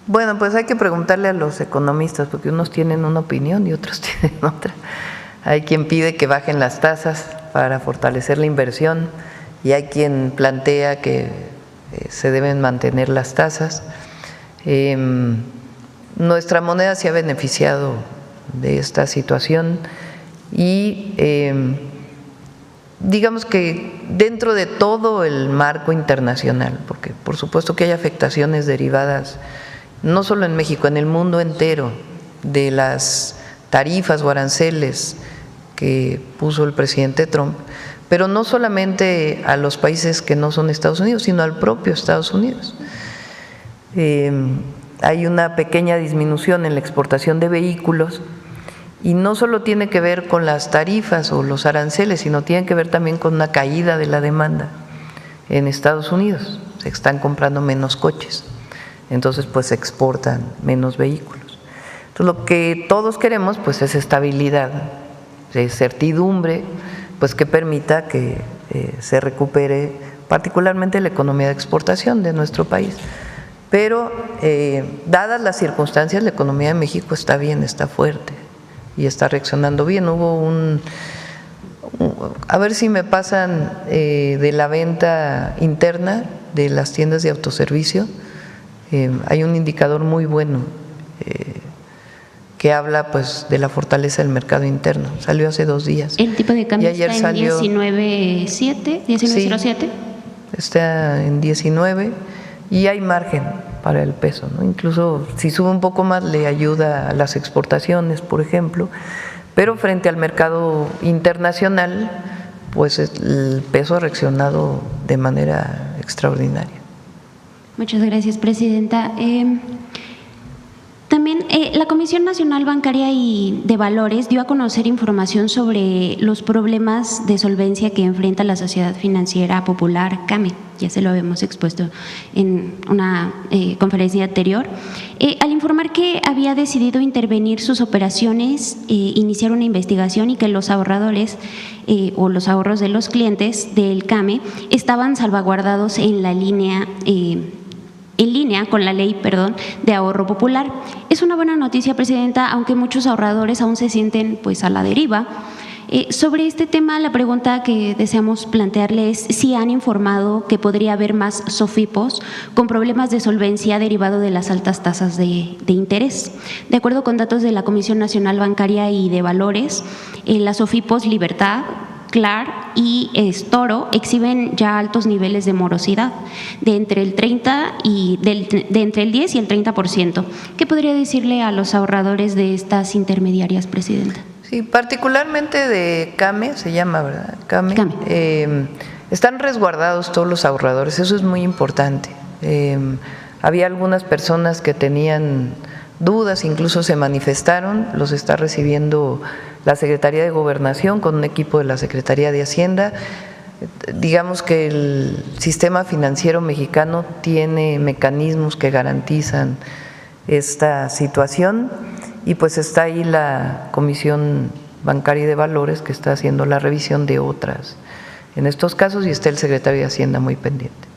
Bueno, pues hay que preguntarle a los economistas, porque unos tienen una opinión y otros tienen otra. Hay quien pide que bajen las tasas para fortalecer la inversión y hay quien plantea que se deben mantener las tasas. Nuestra moneda se ha beneficiado de esta situación y digamos que dentro de todo el marco internacional, porque por supuesto que hay afectaciones derivadas no solo en México, en el mundo entero, de las tarifas o aranceles que puso el presidente Trump, pero no solamente a los países que no son Estados Unidos, sino al propio Estados Unidos. Hay una pequeña disminución en la exportación de vehículos y no solo tiene que ver con las tarifas o los aranceles, sino tiene que ver también con una caída de la demanda en Estados Unidos. Se están comprando menos coches. Entonces pues se exportan menos vehículos. Entonces lo que todos queremos pues es estabilidad, es certidumbre, pues que permita que se recupere particularmente la economía de exportación de nuestro país. Pero dadas las circunstancias, la economía de México está bien, está fuerte y está reaccionando bien. Hubo a ver si me pasan de la venta interna de las tiendas de autoservicio. Hay un indicador muy bueno que habla pues de la fortaleza del mercado interno. Salió hace 2 días. ¿El tipo de cambio ayer está en 19.07? ¿19.07? Sí, está en 19 y hay margen para el peso, ¿no? Incluso si sube un poco más le ayuda a las exportaciones, por ejemplo, pero frente al mercado internacional pues el peso ha reaccionado de manera extraordinaria. Muchas gracias, Presidenta. También la Comisión Nacional Bancaria y de Valores dio a conocer información sobre los problemas de solvencia que enfrenta la Sociedad Financiera Popular CAME. Ya se lo habíamos expuesto en una conferencia anterior. Al informar que había decidido intervenir sus operaciones, iniciar una investigación y que los ahorradores o los ahorros de los clientes del CAME estaban salvaguardados en línea con la ley, de ahorro popular. Es una buena noticia, Presidenta, aunque muchos ahorradores aún se sienten pues a la deriva. Sobre este tema, la pregunta que deseamos plantearle es si han informado que podría haber más SOFIPOS con problemas de solvencia derivado de las altas tasas de interés. De acuerdo con datos de la Comisión Nacional Bancaria y de Valores, las SOFIPOS Libertad, CLAR y Toro exhiben ya altos niveles de morosidad de entre el 10 y el 30%. ¿Qué podría decirle a los ahorradores de estas intermediarias, Presidenta? Sí, particularmente de CAME, se llama, ¿verdad? CAME. Están resguardados todos los ahorradores, eso es muy importante. Había algunas personas que tenían dudas, incluso se manifestaron, los está recibiendo la Secretaría de Gobernación con un equipo de la Secretaría de Hacienda. Digamos que el sistema financiero mexicano tiene mecanismos que garantizan esta situación y pues está ahí la Comisión Bancaria y de Valores que está haciendo la revisión de otras en estos casos y está el secretario de Hacienda muy pendiente.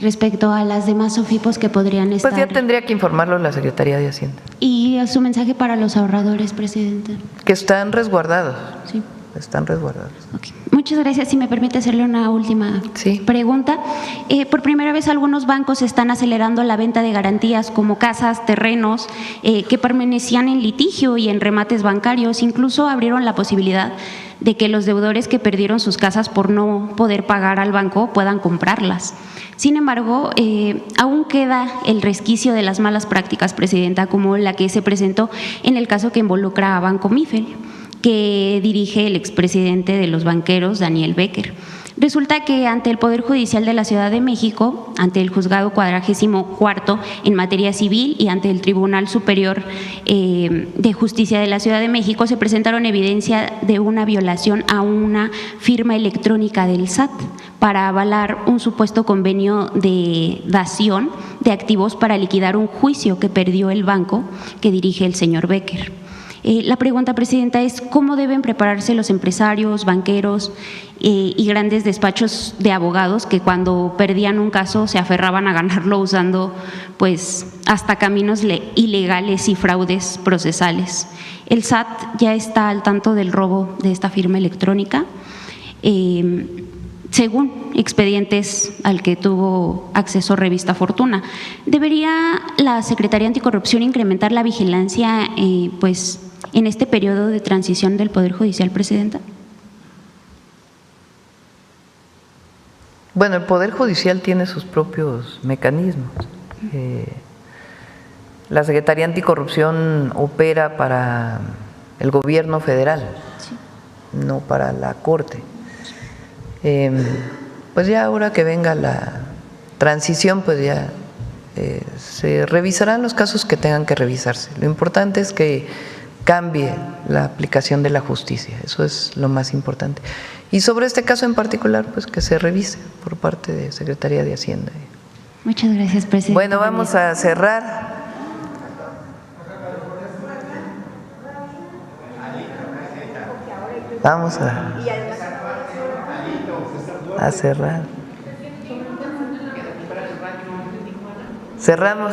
Respecto a las demás SOFIPOS que podrían estar… Pues ya tendría que informarlo la Secretaría de Hacienda. ¿Y su mensaje para los ahorradores, Presidenta? Que están resguardados. Sí. Están resguardados. Okay. Muchas gracias. Si me permite hacerle una última pregunta. Por primera vez algunos bancos están acelerando la venta de garantías como casas, terrenos que permanecían en litigio y en remates bancarios. Incluso abrieron la posibilidad de que los deudores que perdieron sus casas por no poder pagar al banco puedan comprarlas. Sin embargo, aún queda el resquicio de las malas prácticas, Presidenta, como la que se presentó en el caso que involucra a Banco Mifel, que dirige el expresidente de los banqueros, Daniel Becker. Resulta que ante el Poder Judicial de la Ciudad de México, ante el Juzgado 44º en materia civil y ante el Tribunal Superior de Justicia de la Ciudad de México, se presentaron evidencia de una violación a una firma electrónica del SAT para avalar un supuesto convenio de dación de activos para liquidar un juicio que perdió el banco que dirige el señor Becker. La pregunta, Presidenta, es ¿cómo deben prepararse los empresarios, banqueros y grandes despachos de abogados que cuando perdían un caso se aferraban a ganarlo usando pues hasta caminos ilegales y fraudes procesales? El SAT ya está al tanto del robo de esta firma electrónica, según expedientes al que tuvo acceso Revista Fortuna. ¿Debería la Secretaría Anticorrupción incrementar la vigilancia pues en este periodo de transición del Poder Judicial, Presidenta? Bueno, el Poder Judicial tiene sus propios mecanismos. La Secretaría Anticorrupción opera para el gobierno federal, sí, no para la Corte. Pues ya ahora que venga la transición, pues ya se revisarán los casos que tengan que revisarse. Lo importante es que cambie la aplicación de la justicia, eso es lo más importante. Y sobre este caso en particular, pues que se revise por parte de Secretaría de Hacienda. Muchas gracias, Presidenta. Bueno, vamos a cerrar. Vamos a cerrar. Cerramos.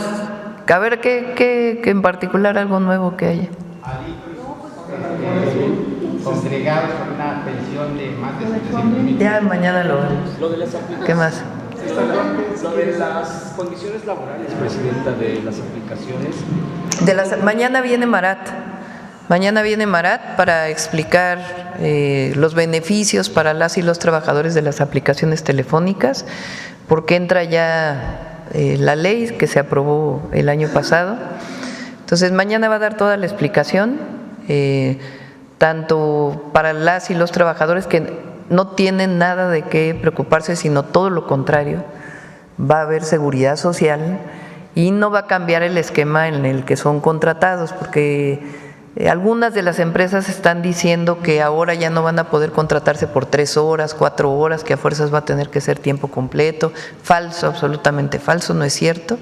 A ver qué en particular algo nuevo que haya. Congregados con una pensión de más de 700,000. Ya mañana lo vemos. Lo de las aplicaciones. ¿Qué más? Lo de las condiciones laborales, Presidenta, de las aplicaciones. Mañana viene Marat. Mañana viene Marat para explicar los beneficios para las y los trabajadores de las aplicaciones telefónicas, porque entra ya la ley que se aprobó el año pasado. Entonces mañana va a dar toda la explicación, tanto para las y los trabajadores que no tienen nada de qué preocuparse, sino todo lo contrario, va a haber seguridad social y no va a cambiar el esquema en el que son contratados, porque algunas de las empresas están diciendo que ahora ya no van a poder contratarse por 3 horas, 4 horas, que a fuerzas va a tener que ser tiempo completo. Falso, absolutamente falso, no es cierto.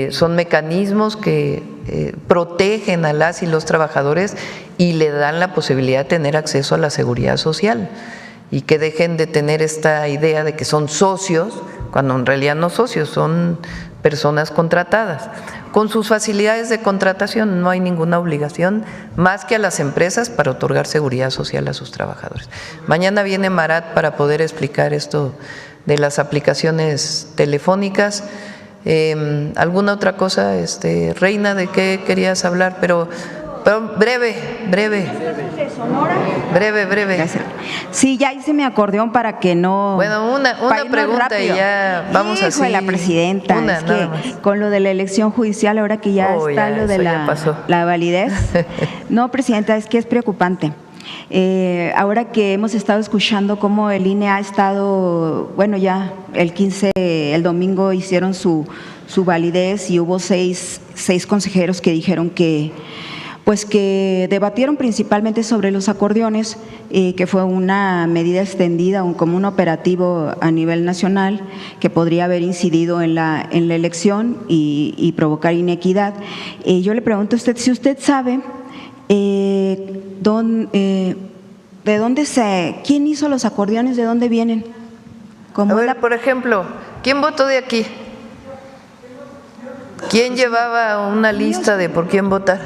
Son mecanismos que protegen a las y los trabajadores y le dan la posibilidad de tener acceso a la seguridad social y que dejen de tener esta idea de que son socios, cuando en realidad no socios, son personas contratadas. Con sus facilidades de contratación no hay ninguna obligación más que a las empresas para otorgar seguridad social a sus trabajadores. Mañana viene Marat para poder explicar esto de las aplicaciones telefónicas. ¿Alguna otra cosa, Reina, de qué querías hablar? Pero breve. Gracias. Sí, ya hice mi acordeón para que no… Bueno, una pregunta rápido. Y ya vamos así. La Presidenta, es que con lo de la elección judicial, ahora que ya está lo de la validez. No, Presidenta, es que es preocupante. Ahora que hemos estado escuchando cómo el INE ha estado, bueno, ya el domingo hicieron su validez y hubo seis consejeros que dijeron que debatieron principalmente sobre los acordeones, que fue una medida extendida, como un operativo a nivel nacional que podría haber incidido en la elección y provocar inequidad. Yo le pregunto a usted si usted sabe ¿quién hizo los acordeones? ¿De dónde vienen? A ver, por ejemplo, ¿quién votó de aquí? ¿Quién llevaba una lista de por quién votar?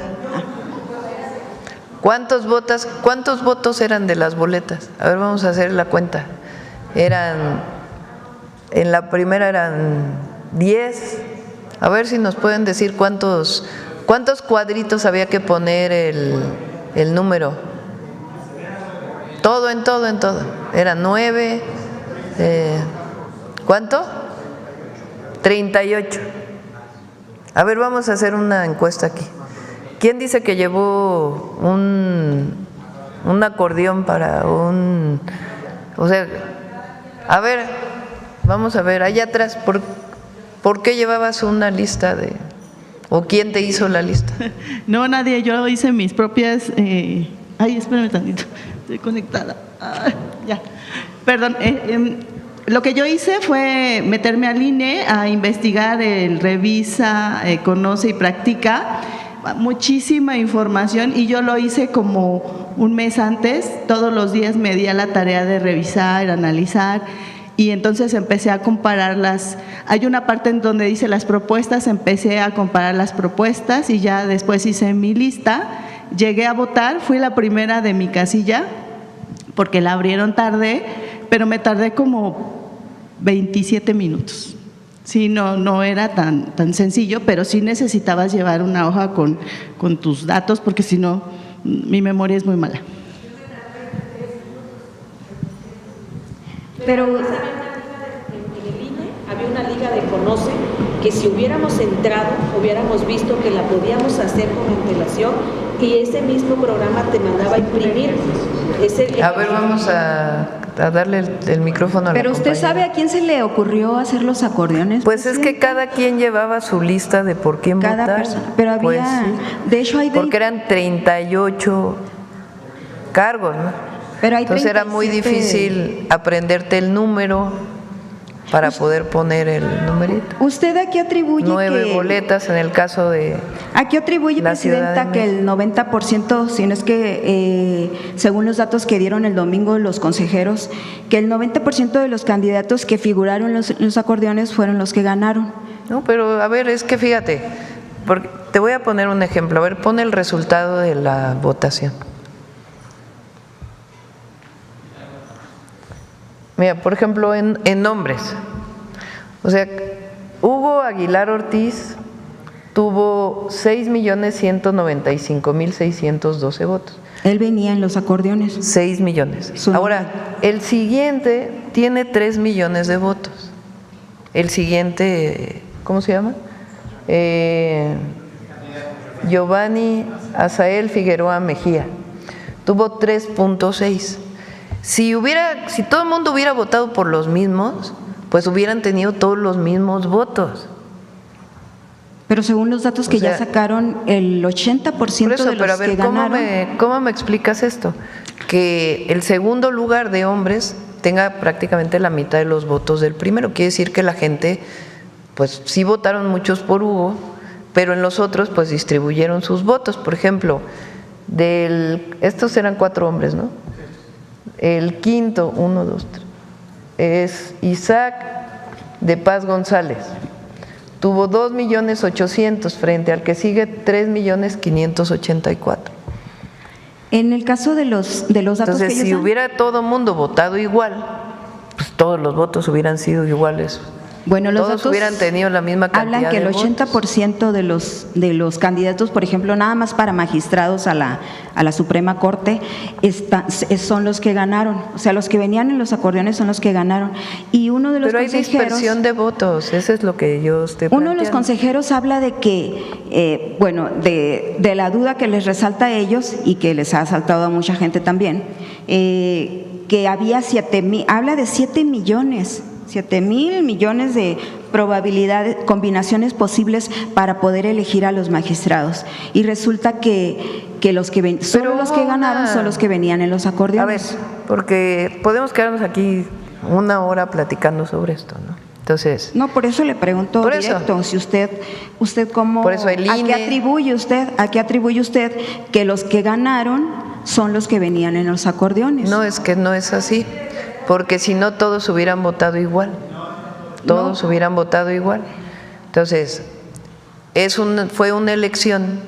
¿Cuántos votos eran de las boletas? A ver, vamos a hacer la cuenta. En la primera eran 10. A ver si nos pueden decir cuántos cuadritos había que poner el número. Todo, en todo. Eran 9. ¿Cuánto? 38. A ver, vamos a hacer una encuesta aquí. ¿Quién dice que llevó un acordeón para o sea, A ver, vamos a ver, allá atrás, ¿por qué llevabas una lista de, o quién te hizo la lista? No, nadie, yo hice mis propias, ay, espérame tantito, estoy conectada, ya, perdón, lo que yo hice fue meterme al INE a investigar el Revisa, Conoce y Practica, muchísima información, y yo lo hice como un mes antes, todos los días me di a la tarea de revisar, analizar, y entonces empecé a compararlas. Hay una parte en donde dice las propuestas, empecé a comparar las propuestas y ya después hice mi lista, llegué a votar, fui la primera de mi casilla, porque la abrieron tarde, pero me tardé como 27 minutos. Sí, no era tan sencillo, pero sí necesitabas llevar una hoja con tus datos, porque si no, mi memoria es muy mala. Pero en el INE había una liga de Conoce que si hubiéramos entrado, hubiéramos visto que la podíamos hacer con antelación y ese mismo programa te mandaba a imprimir. A ver, vamos a darle el micrófono a la Pero usted compañera. ¿sabe a quién se le ocurrió hacer los acordeones? Pues es que cada quien llevaba su lista de por quién votar. Persona. Pero había, pues, sí. de hecho hay porque eran 38 cargos, ¿no? Pero hay Entonces 37. era muy difícil aprenderte el número para poder poner el numerito. ¿Usted a qué atribuye 9 boletas en el caso de ¿A qué atribuye, Presidenta, que el 90%, si no es que según los datos que dieron el domingo los consejeros, que el 90% de los candidatos que figuraron en los acordeones fueron los que ganaron? No, pero a ver, es que fíjate, porque te voy a poner un ejemplo. A ver, pon el resultado de la votación. Mira, por ejemplo, en nombres. O sea, Hugo Aguilar Ortiz tuvo 6.195.612 votos. Él venía en los acordeones. 6 millones. Ahora, el siguiente tiene 3 millones de votos. El siguiente, ¿cómo se llama? Giovanni Azael Figueroa Mejía. Tuvo 3.6. Si todo el mundo hubiera votado por los mismos, pues hubieran tenido todos los mismos votos. Pero según los datos que ya sacaron, el 80% de los que ganaron… ¿Cómo me explicas esto? Que el segundo lugar de hombres tenga prácticamente la mitad de los votos del primero. Quiere decir que la gente, pues sí votaron muchos por Hugo, pero en los otros pues distribuyeron sus votos. Por ejemplo, estos eran 4 hombres, ¿no? El quinto, 1, 2, 3, es Isaac de Paz González. Tuvo 2.800.000 frente al que sigue 3.584.000. En el caso de los datos Entonces, que si hubiera todo mundo votado igual, pues todos los votos hubieran sido iguales. Bueno, los todos datos hubieran tenido la misma cantidad hablan que el 80% de los candidatos, por ejemplo, nada más para magistrados a la Suprema Corte, son los que ganaron. O sea, los que venían en los acordeones son los que ganaron. Y uno de los consejeros… Pero hay dispersión de votos, eso es lo que yo estoy planteando. Uno de los consejeros habla de que, de la duda que les resalta a ellos y que les ha saltado a mucha gente también, que había 7,000, habla de 7 millones. 7,000 millones de probabilidades, combinaciones posibles para poder elegir a los magistrados. Y resulta que los que ganaron son los que venían en los acordeones. A ver, porque podemos quedarnos aquí 1 hora platicando sobre esto, ¿no? Entonces… No, por eso le pregunto directo, si usted cómo… Por eso el INE… ¿A qué atribuye usted que los que ganaron son los que venían en los acordeones? No, es que no es así. Porque si no todos hubieran votado igual, hubieran votado igual. Entonces, fue una elección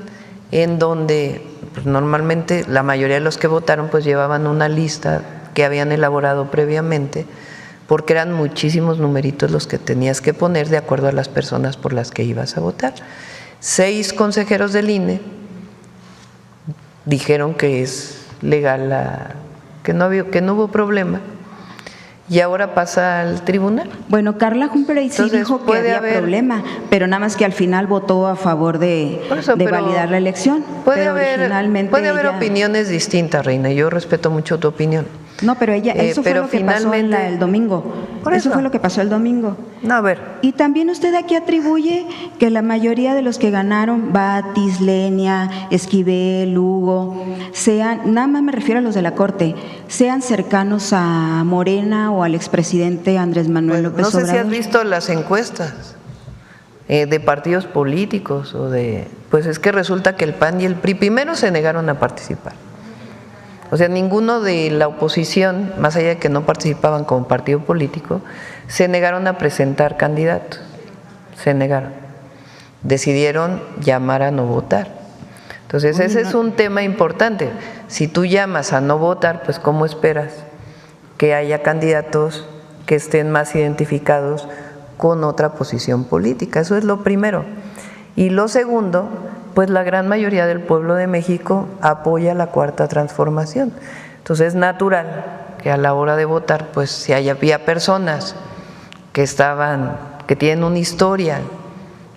en donde pues, normalmente la mayoría de los que votaron pues llevaban una lista que habían elaborado previamente, porque eran muchísimos numeritos los que tenías que poner de acuerdo a las personas por las que ibas a votar. 6 consejeros del INE dijeron que es legal, que no hubo problema. Y ahora pasa al tribunal. Bueno, Carla Humphrey sí dijo que había problema, pero nada más que al final votó a favor de validar la elección. Puede haber opiniones distintas, Reina, yo respeto mucho tu opinión. No, pero eso fue lo que pasó el domingo. Eso fue lo que pasó el domingo. No, a ver. Y también usted aquí atribuye que la mayoría de los que ganaron, Batis, Lenia, Esquivel, Hugo, nada más me refiero a los de la Corte, sean cercanos a Morena o al expresidente Andrés Manuel López Obrador. No sé si has visto las encuestas de partidos políticos pues es que resulta que el PAN y el PRI primero se negaron a participar. O sea, ninguno de la oposición, más allá de que no participaban como partido político, se negaron a presentar candidatos, se negaron. Decidieron llamar a no votar. Entonces, ese es un tema importante. Si tú llamas a no votar, pues ¿cómo esperas que haya candidatos que estén más identificados con otra posición política? Eso es lo primero. Y lo segundo, pues la gran mayoría del pueblo de México apoya la Cuarta Transformación. Entonces es natural que a la hora de votar, pues si había personas que tienen una historia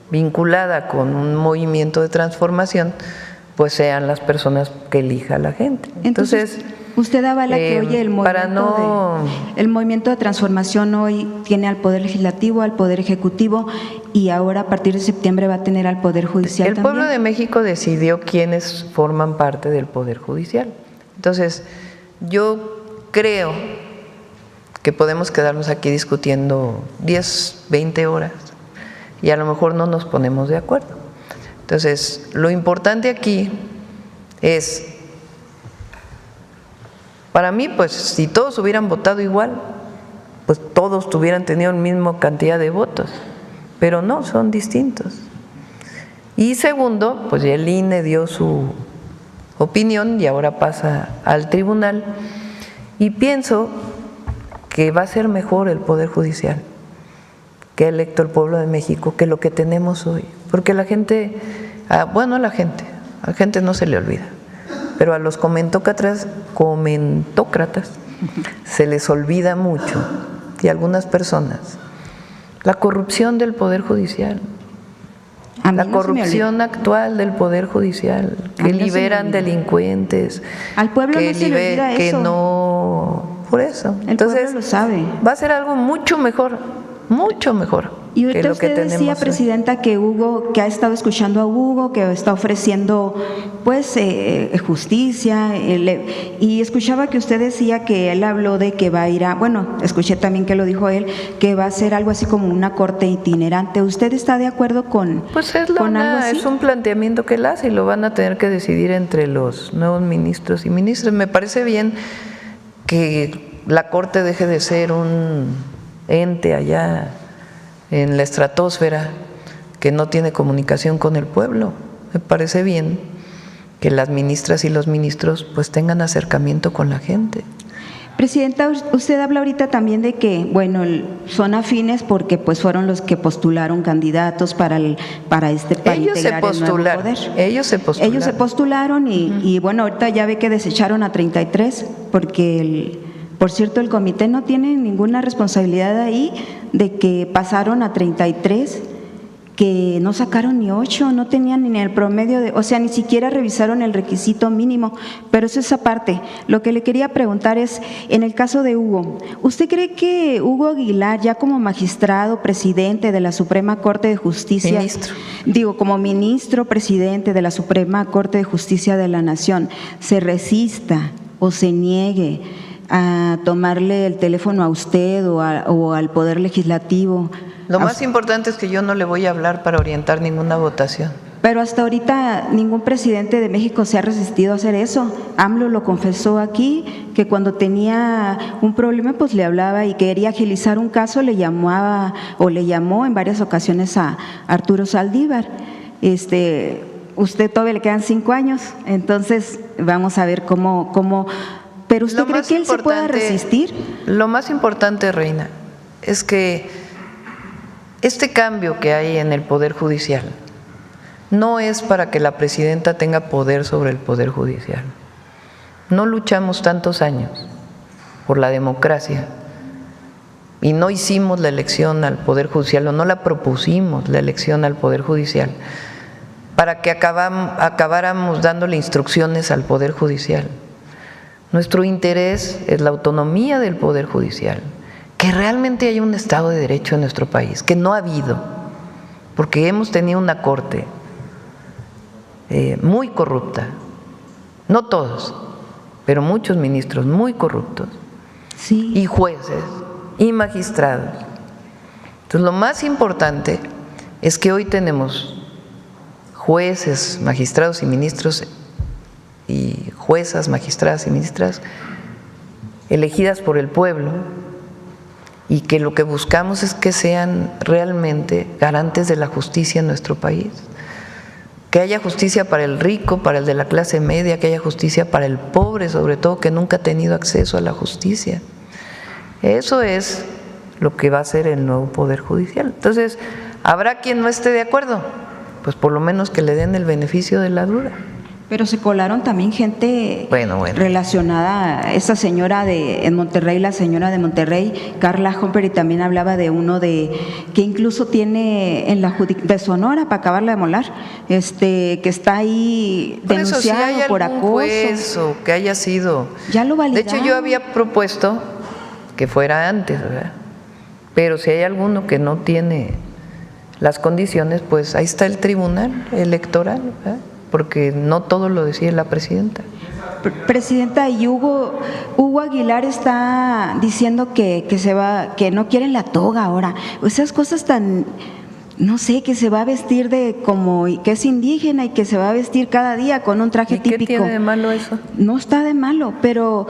vinculada con un movimiento de transformación, pues sean las personas que elija la gente. Entonces usted avala que hoy el movimiento de transformación hoy tiene al Poder Legislativo, al Poder Ejecutivo y ahora a partir de septiembre va a tener al Poder Judicial también. El pueblo de México decidió quiénes forman parte del Poder Judicial. Entonces, yo creo que podemos quedarnos aquí discutiendo 10, 20 horas y a lo mejor no nos ponemos de acuerdo. Entonces, lo importante aquí es, para mí, pues si todos hubieran votado igual, pues todos hubieran tenido la misma cantidad de votos, pero no, son distintos. Y segundo, pues el INE dio su opinión y ahora pasa al tribunal y pienso que va a ser mejor el Poder Judicial que ha electo el pueblo de México que lo que tenemos hoy, porque la gente, a la gente no se le olvida, pero a los comentócratas se les olvida mucho, y a algunas personas, la corrupción del Poder Judicial, la corrupción actual del Poder Judicial, que liberan delincuentes, al pueblo no se le olvida que eso. No, por eso. Entonces, lo sabe. Va a ser algo mucho mejor Y ahorita que lo que usted decía, hoy. Presidenta, que ha estado escuchando a Hugo, que está ofreciendo pues justicia, y escuchaba que usted decía que él habló de que va a ir escuché también que lo dijo él, que va a ser algo así como una corte itinerante. ¿Usted está de acuerdo con Pues algo así? es un planteamiento que él hace y lo van a tener que decidir entre los nuevos ministros y ministras. Me parece bien que la corte deje de ser un ente allá en la estratosfera que no tiene comunicación con el pueblo. Me parece bien que las ministras y los ministros pues tengan acercamiento con la gente. Presidenta, usted habla ahorita también de que, son afines porque pues fueron los que postularon candidatos para integrar el nuevo poder. Ellos se postularon y ahorita ya ve que desecharon a 33 porque por cierto, el comité no tiene ninguna responsabilidad ahí de que pasaron a 33, que no sacaron ni 8, no tenían ni el promedio ni siquiera revisaron el requisito mínimo, pero eso es aparte. Lo que le quería preguntar es, en el caso de Hugo, ¿usted cree que Hugo Aguilar, ya como magistrado, presidente de la Suprema Corte de Justicia, como ministro, presidente de la Suprema Corte de Justicia de la Nación, se resista o se niegue a tomarle el teléfono a usted o al Poder Legislativo? Lo más importante es que yo no le voy a hablar para orientar ninguna votación. Pero hasta ahorita ningún presidente de México se ha resistido a hacer eso. AMLO lo confesó aquí, que cuando tenía un problema pues le hablaba y quería agilizar un caso, le llamó en varias ocasiones a Arturo Saldívar. Usted todavía le quedan 5 años, entonces vamos a ver cómo. ¿Pero usted cree que él se pueda resistir? Lo más importante, Reina, es que este cambio que hay en el Poder Judicial no es para que la presidenta tenga poder sobre el Poder Judicial. No luchamos tantos años por la democracia y no hicimos la elección al Poder Judicial o no la propusimos la elección al Poder Judicial para que acabáramos dándole instrucciones al Poder Judicial. Nuestro interés es la autonomía del Poder Judicial, que realmente haya un Estado de Derecho en nuestro país, que no ha habido, porque hemos tenido una Corte muy corrupta, no todos, pero muchos ministros muy corruptos, sí, y jueces y magistrados. Entonces, lo más importante es que hoy tenemos jueces, magistrados y ministros y juezas, magistradas y ministras elegidas por el pueblo, y que lo que buscamos es que sean realmente garantes de la justicia en nuestro país, que haya justicia para el rico, para el de la clase media, que haya justicia para el pobre, sobre todo, que nunca ha tenido acceso a la justicia. Eso es lo que va a ser el nuevo Poder Judicial. Entonces, ¿habrá quien no esté de acuerdo? Pues por lo menos que le den el beneficio de la duda. Pero se colaron también gente relacionada a esa señora en Monterrey, la señora de Monterrey, Carla Humper, y también hablaba de uno que incluso tiene en la de Sonora, para acabarla de molar, que está ahí denunciado por, si hay por acoso. Juez o que haya sido. Ya lo validaron. De hecho, yo había propuesto que fuera antes, ¿verdad? Pero si hay alguno que no tiene las condiciones, pues ahí está el Tribunal Electoral, ¿verdad? Porque no todo lo decide la presidenta. Presidenta, y Hugo Aguilar está diciendo que se va, que no quieren la toga ahora. Esas cosas tan, no sé, que se va a vestir que es indígena y que se va a vestir cada día con un traje típico. ¿Qué tiene de malo eso? No está de malo, pero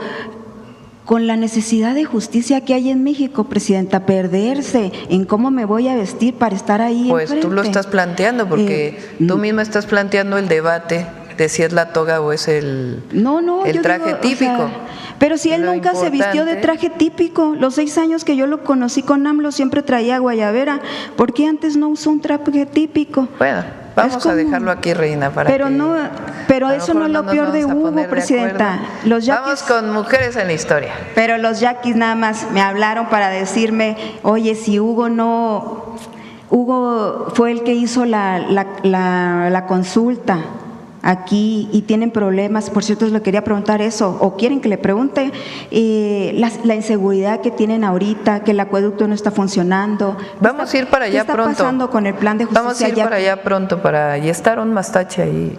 con la necesidad de justicia que hay en México, Presidenta, perderse en cómo me voy a vestir para estar ahí Pues enfrente. Tú lo estás planteando, porque tú misma estás planteando el debate de si es la toga o es el traje típico. O sea, pero si él nunca se vistió de traje típico, los 6 años que yo lo conocí con AMLO siempre traía guayabera. ¿Por qué antes no usó un traje típico? Bueno, vamos a dejarlo aquí, Reina, pero eso no es lo peor de Hugo, Presidenta. Vamos con mujeres en la historia. Pero los yaquis nada más me hablaron para decirme, oye, si Hugo fue el que hizo la consulta aquí y tienen problemas. Por cierto, le quería preguntar eso, o quieren que le pregunte la inseguridad que tienen ahorita, que el acueducto no está funcionando. Vamos a ir para allá pronto. ¿Qué está pasando con el plan de justicia? Vamos a ir para allá pronto, y está Aaron Mastache ahí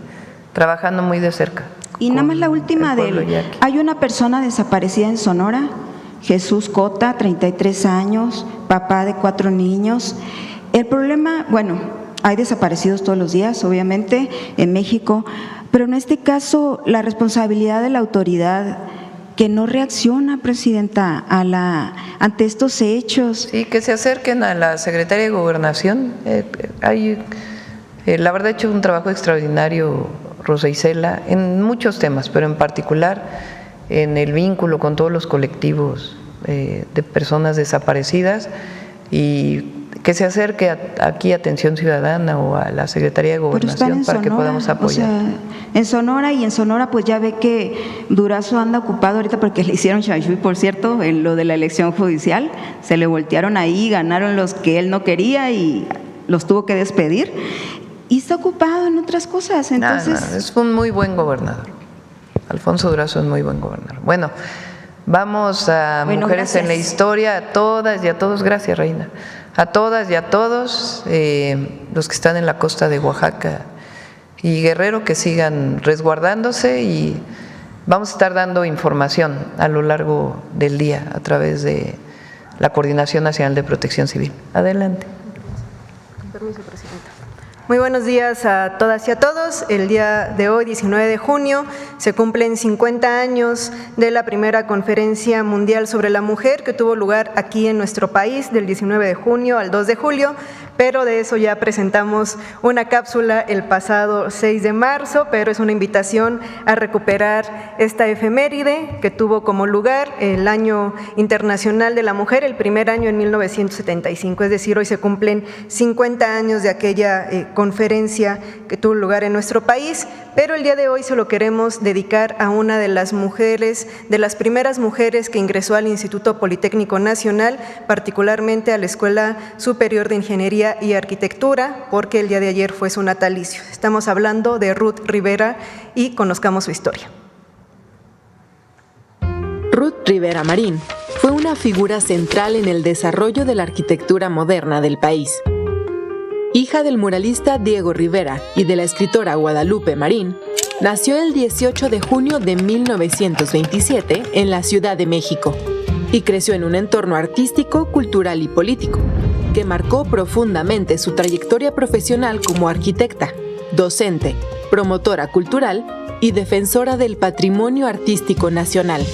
trabajando muy de cerca. Y nada más la última hay una persona desaparecida en Sonora, Jesús Cota, 33 años, papá de 4 niños. El problema, hay desaparecidos todos los días, obviamente, en México, pero en este caso la responsabilidad de la autoridad que no reacciona, Presidenta, ante estos hechos. Sí, que se acerquen a la Secretaría de Gobernación. La verdad, ha hecho un trabajo extraordinario Rosa Isela en muchos temas, pero en particular en el vínculo con todos los colectivos de personas desaparecidas, y que se acerque aquí a Atención Ciudadana o a la Secretaría de Gobernación para que podamos apoyar. O sea, en Sonora pues ya ve que Durazo anda ocupado ahorita porque le hicieron chanchui, por cierto, en lo de la elección judicial, se le voltearon ahí, ganaron los que él no quería y los tuvo que despedir, y está ocupado en otras cosas. Entonces es un muy buen gobernador. Alfonso Durazo es muy buen gobernador. Bueno, vamos a Mujeres en la Historia, a todas y a todos. Gracias, Reina. A todas y a todos los que están en la costa de Oaxaca y Guerrero, que sigan resguardándose, y vamos a estar dando información a lo largo del día a través de la Coordinación Nacional de Protección Civil. Adelante. Con permiso, Presidenta. Muy buenos días a todas y a todos. El día de hoy, 19 de junio, se cumplen 50 años de la primera Conferencia Mundial sobre la Mujer, que tuvo lugar aquí en nuestro país del 19 de junio al 2 de julio, pero de eso ya presentamos una cápsula el pasado 6 de marzo, pero es una invitación a recuperar esta efeméride que tuvo como lugar el Año Internacional de la Mujer, el primer año en 1975, es decir, hoy se cumplen 50 años de aquella conferencia que tuvo lugar en nuestro país, pero el día de hoy se lo queremos dedicar a una de las mujeres, de las primeras mujeres que ingresó al Instituto Politécnico Nacional, particularmente a la Escuela Superior de Ingeniería y Arquitectura, porque el día de ayer fue su natalicio. Estamos hablando de Ruth Rivera y conozcamos su historia. Rivera Marín fue una figura central en el desarrollo de la arquitectura moderna del país. Hija del muralista Diego Rivera y de la escritora Guadalupe Marín, nació el 18 de junio de 1927 en la Ciudad de México y creció en un entorno artístico, cultural y político que marcó profundamente su trayectoria profesional como arquitecta, docente, promotora cultural y defensora del patrimonio artístico nacional.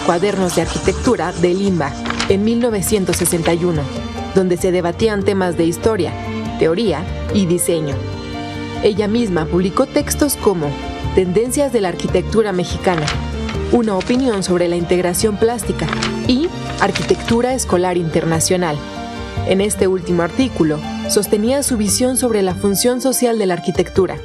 Cuadernos de Arquitectura de Limba, en 1961, donde se debatían temas de historia, teoría y diseño. Ella misma publicó textos como Tendencias de la Arquitectura Mexicana, una opinión sobre la integración plástica y Arquitectura Escolar Internacional. En este último artículo, sostenía su visión sobre la función social de la arquitectura.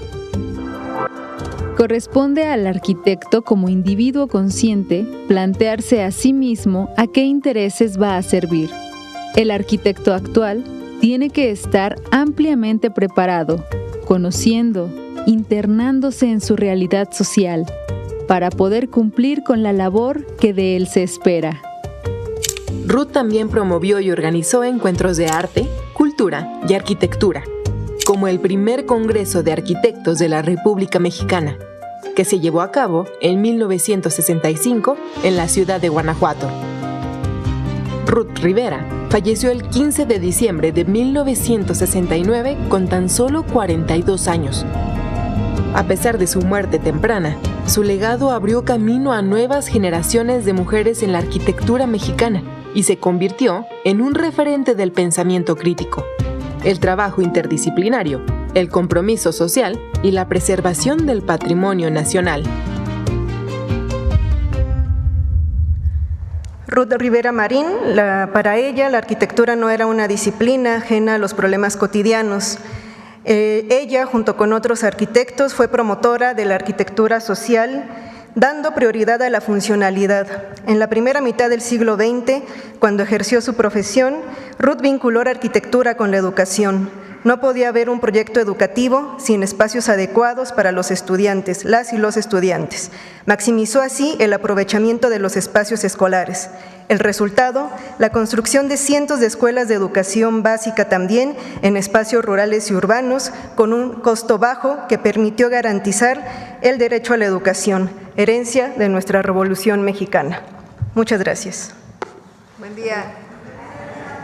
Corresponde al arquitecto como individuo consciente plantearse a sí mismo a qué intereses va a servir. El arquitecto actual tiene que estar ampliamente preparado, conociendo, internándose en su realidad social, para poder cumplir con la labor que de él se espera. Ruth también promovió y organizó encuentros de arte, cultura y arquitectura, como el primer Congreso de Arquitectos de la República Mexicana, que se llevó a cabo en 1965 en la ciudad de Guanajuato. Ruth Rivera falleció el 15 de diciembre de 1969 con tan solo 42 años. A pesar de su muerte temprana, su legado abrió camino a nuevas generaciones de mujeres en la arquitectura mexicana y se convirtió en un referente del pensamiento crítico, el trabajo interdisciplinario, el compromiso social y la preservación del patrimonio nacional. Ruth Rivera Marín, para ella la arquitectura no era una disciplina ajena a los problemas cotidianos. Ella, junto con otros arquitectos, fue promotora de la arquitectura social, dando prioridad a la funcionalidad. En la primera mitad del siglo XX, cuando ejerció su profesión, Ruth vinculó la arquitectura con la educación. No podía haber un proyecto educativo sin espacios adecuados para los estudiantes, las y los estudiantes. Maximizó así el aprovechamiento de los espacios escolares. El resultado, la construcción de cientos de escuelas de educación básica también en espacios rurales y urbanos con un costo bajo que permitió garantizar el derecho a la educación, herencia de nuestra Revolución Mexicana. Muchas gracias. Buen día.